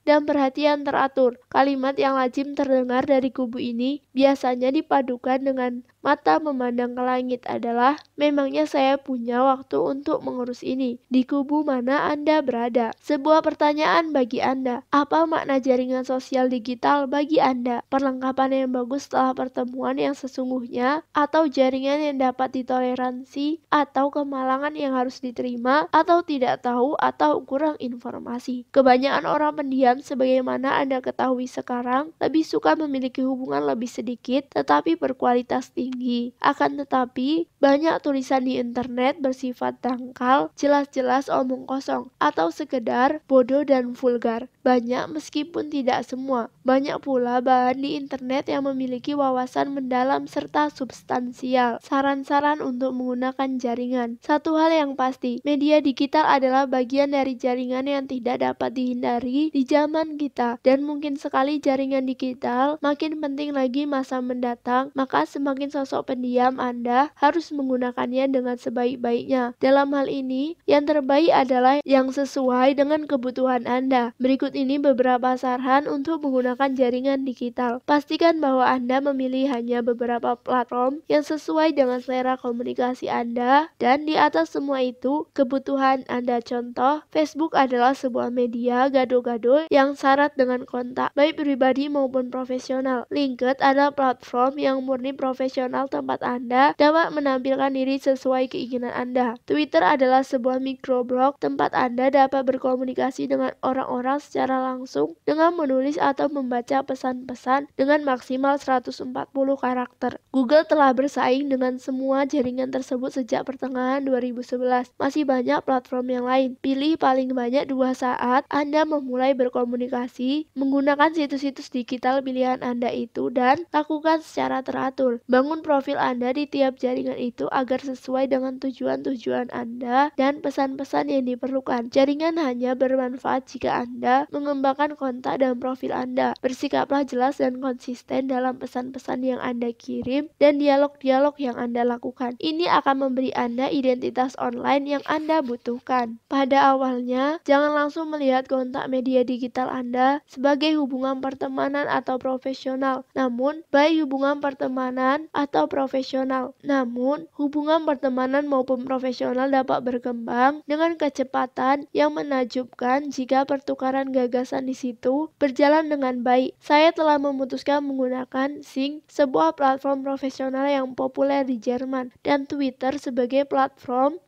dan perhatian teratur. Kalimat yang lazim terdengar dari kubu ini biasanya dipadukan dengan mata memandang ke langit adalah, memangnya saya punya waktu untuk mengurus ini. Di kubu mana Anda berada? Sebuah pertanyaan bagi Anda. Apa makna jaringan sosial digital bagi Anda? Perlengkapan yang bagus setelah pertemuan yang sesungguhnya, atau jaringan yang dapat ditoleransi, atau kemalangan yang harus diterima, atau tidak tahu, atau kurang informasi? Kebanyakan orang pendiam sebagaimana Anda ketahui sekarang lebih suka memiliki hubungan lebih sedikit tetapi berkualitas tinggi. Akan tetapi, banyak tulisan di internet bersifat dangkal, jelas-jelas omong kosong, atau sekedar bodoh dan vulgar. Banyak meskipun tidak semua. Banyak pula bahan di internet yang memiliki wawasan mendalam serta substansial. Saran-saran untuk menggunakan jaringan. Satu hal yang pasti, media digital adalah bagian dari jaringan yang tidak dapat dihindari di zaman kita. Dan mungkin sekali jaringan digital makin penting lagi masa mendatang, maka semakin sosok pendiam Anda harus menggunakannya dengan sebaik-baiknya. Dalam hal ini, yang terbaik adalah yang sesuai dengan kebutuhan Anda. Berikut ini beberapa saran untuk menggunakan jaringan digital. Pastikan bahwa Anda memilih hanya beberapa platform yang sesuai dengan selera komunikasi Anda, dan di atas semua itu, kebutuhan Anda. Contoh, Facebook adalah sebuah media gado-gado yang syarat dengan kontak, baik pribadi maupun profesional. LinkedIn adalah platform yang murni profesional tempat Anda dapat menampilkan diri sesuai keinginan Anda. Twitter adalah sebuah microblog tempat Anda dapat berkomunikasi dengan orang-orang secara langsung dengan menulis atau membaca pesan-pesan dengan maksimal 140 karakter. Google telah bersaing dengan semua jaringan tersebut sejak pertengahan 2011. Masih banyak platform yang lain. Pilih paling banyak 2 saat Anda memulai berkomunikasi menggunakan situs-situs digital pilihan Anda itu dan lakukan secara teratur. Bangun profil Anda di tiap jaringan itu agar sesuai dengan tujuan-tujuan Anda dan pesan-pesan yang diperlukan. Jaringan hanya bermanfaat jika Anda mengembangkan kontak dan profil Anda. Bersikaplah jelas dan konsisten dalam pesan-pesan yang Anda kirim dan dialog-dialog yang Anda lakukan. Ini akan memberi Anda identitas online yang Anda butuhkan. Pada awalnya, jangan langsung melihat kontak media digital Anda sebagai hubungan pertemanan atau profesional. Namun, baik hubungan pertemanan atau profesional. Namun, hubungan pertemanan maupun profesional dapat berkembang dengan kecepatan yang menakjubkan jika pertukaran gagasan di situ berjalan dengan baik. Saya telah memutuskan menggunakan Xing, sebuah platform profesional yang populer di Jerman, dan Twitter sebagai platform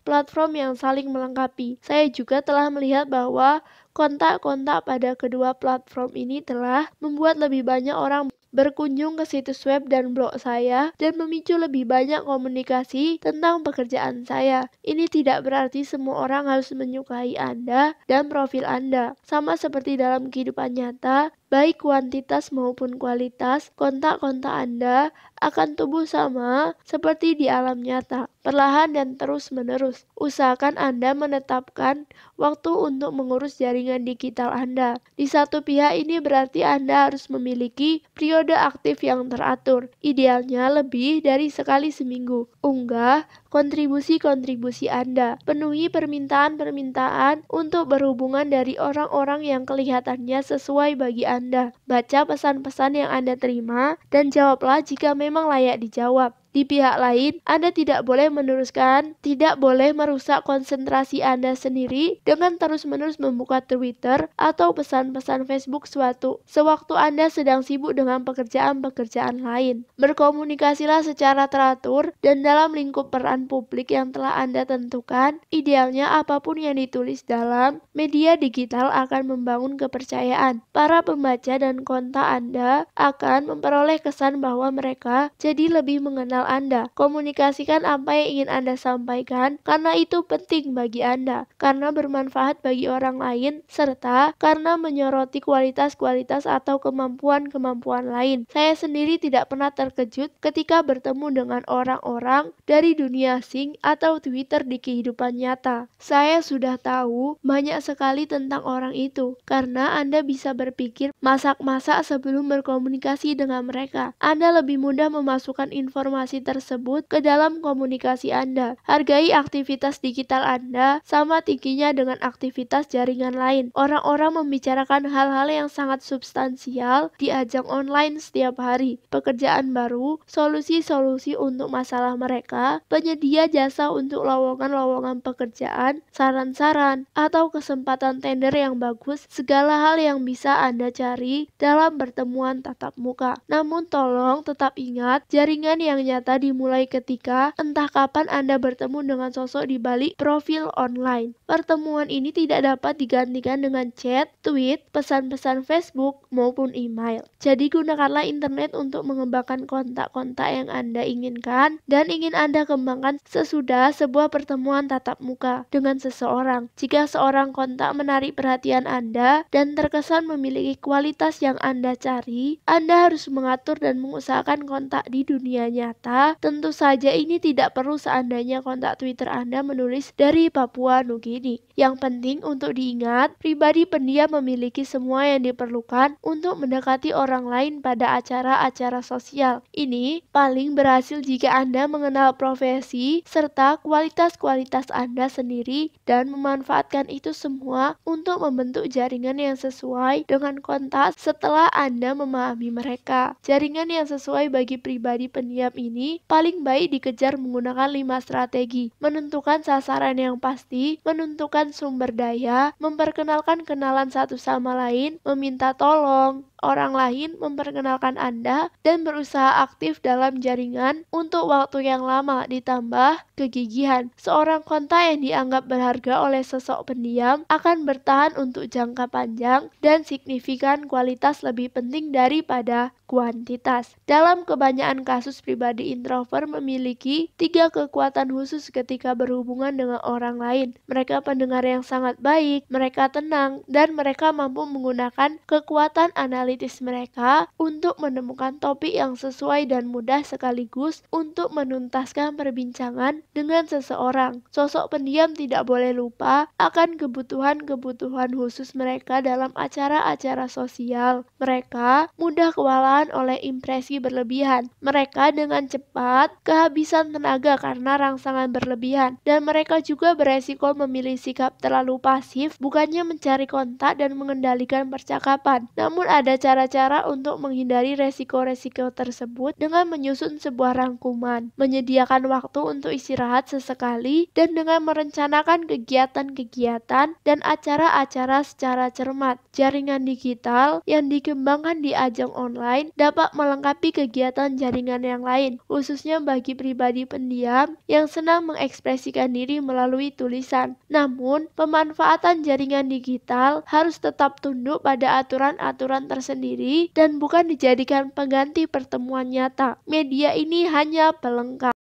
yang saling melengkapi. Saya juga telah melihat bahwa kontak-kontak pada kedua platform ini telah membuat lebih banyak orang berkunjung ke situs web dan blog saya dan memicu lebih banyak komunikasi tentang pekerjaan saya. Ini tidak berarti semua orang harus menyukai Anda dan profil Anda. Sama seperti dalam kehidupan nyata, baik kuantitas maupun kualitas, kontak-kontak Anda akan tumbuh sama seperti di alam nyata, perlahan dan terus-menerus. Usahakan Anda menetapkan waktu untuk mengurus jaringan digital Anda. Di satu pihak ini berarti Anda harus memiliki periode aktif yang teratur, idealnya lebih dari sekali seminggu. Unggah kontribusi-kontribusi Anda. Penuhi permintaan-permintaan untuk berhubungan dari orang-orang yang kelihatannya sesuai bagi Anda. Baca pesan-pesan yang Anda terima dan jawablah jika memang layak dijawab. Di pihak lain, Anda tidak boleh merusak konsentrasi Anda sendiri dengan terus-menerus membuka Twitter atau pesan-pesan Facebook sewaktu Anda sedang sibuk dengan pekerjaan-pekerjaan lain. Berkomunikasilah secara teratur dan dalam lingkup peran publik yang telah Anda tentukan. Idealnya apapun yang ditulis dalam media digital akan membangun kepercayaan. Para pembaca dan kontak Anda akan memperoleh kesan bahwa mereka jadi lebih mengenal Anda. Komunikasikan apa yang ingin Anda sampaikan karena itu penting bagi Anda, karena bermanfaat bagi orang lain, serta karena menyoroti kualitas-kualitas atau kemampuan-kemampuan lain. Saya sendiri tidak pernah terkejut ketika bertemu dengan orang-orang dari dunia asing atau Twitter di kehidupan nyata. Saya sudah tahu banyak sekali tentang orang itu, karena Anda bisa berpikir masak-masak sebelum berkomunikasi dengan mereka. Anda lebih mudah memasukkan informasi tersebut ke dalam komunikasi Anda. Hargai aktivitas digital Anda sama tingginya dengan aktivitas jaringan lain. Orang-orang membicarakan hal-hal yang sangat substansial di ajang online setiap hari. Pekerjaan baru, solusi-solusi untuk masalah mereka, penyedia jasa untuk lowongan-lowongan pekerjaan, saran-saran, atau kesempatan tender yang bagus, segala hal yang bisa Anda cari dalam pertemuan tatap muka. Namun tolong tetap ingat, jaringan yang nyata dimulai ketika entah kapan Anda bertemu dengan sosok di balik profil online. Pertemuan ini tidak dapat digantikan dengan chat, tweet, pesan-pesan Facebook, maupun email. Jadi gunakanlah internet untuk mengembangkan kontak-kontak yang Anda inginkan dan ingin Anda kembangkan sesudah sebuah pertemuan tatap muka dengan seseorang. Jika seorang kontak menarik perhatian Anda dan terkesan memiliki kualitas yang Anda cari, Anda harus mengatur dan mengusahakan kontak di dunia nyata. Tentu saja ini tidak perlu seandainya kontak Twitter Anda menulis dari Papua Nugini. Yang penting untuk diingat, pribadi pendiam memiliki semua yang diperlukan untuk mendekati orang lain pada acara-acara sosial. Ini paling berhasil jika Anda mengenal profesi serta kualitas-kualitas Anda sendiri dan memanfaatkan itu semua untuk membentuk jaringan yang sesuai dengan kontak setelah Anda memahami mereka. Jaringan yang sesuai bagi pribadi pendiam ini paling baik dikejar menggunakan 5 strategi. Menentukan sasaran yang pasti, menentukan sumber daya, memperkenalkan kenalan satu sama lain, meminta tolong orang lain memperkenalkan Anda, dan berusaha aktif dalam jaringan untuk waktu yang lama, ditambah kegigihan. Seorang kontak yang dianggap berharga oleh sosok pendiam akan bertahan untuk jangka panjang dan signifikan. Kualitas lebih penting daripada kuantitas. Dalam kebanyakan kasus, pribadi introvert memiliki 3 kekuatan khusus ketika berhubungan dengan orang lain. Mereka pendengar yang sangat baik, mereka tenang, dan mereka mampu menggunakan kekuatan analitis mereka untuk menemukan topik yang sesuai dan mudah sekaligus untuk menuntaskan perbincangan dengan seseorang. Sosok pendiam tidak boleh lupa akan kebutuhan-kebutuhan khusus mereka dalam acara-acara sosial. Mereka mudah kewalahan oleh impresi berlebihan. Mereka dengan cepat kehabisan tenaga karena rangsangan berlebihan, dan mereka juga beresiko memilih sikap terlalu pasif, bukannya mencari kontak dan mengendalikan percakapan. Namun ada cara-cara untuk menghindari resiko-resiko tersebut dengan menyusun sebuah rangkuman, menyediakan waktu untuk istirahat sesekali, dan dengan merencanakan kegiatan-kegiatan dan acara-acara secara cermat. Jaringan digital yang dikembangkan di ajang online dapat melengkapi kegiatan jaringan yang lain, khususnya bagi pribadi pendiam yang senang mengekspresikan diri melalui tulisan. Namun, pemanfaatan jaringan digital harus tetap tunduk pada aturan-aturan tersendiri dan bukan dijadikan pengganti pertemuan nyata. Media ini hanya pelengkap.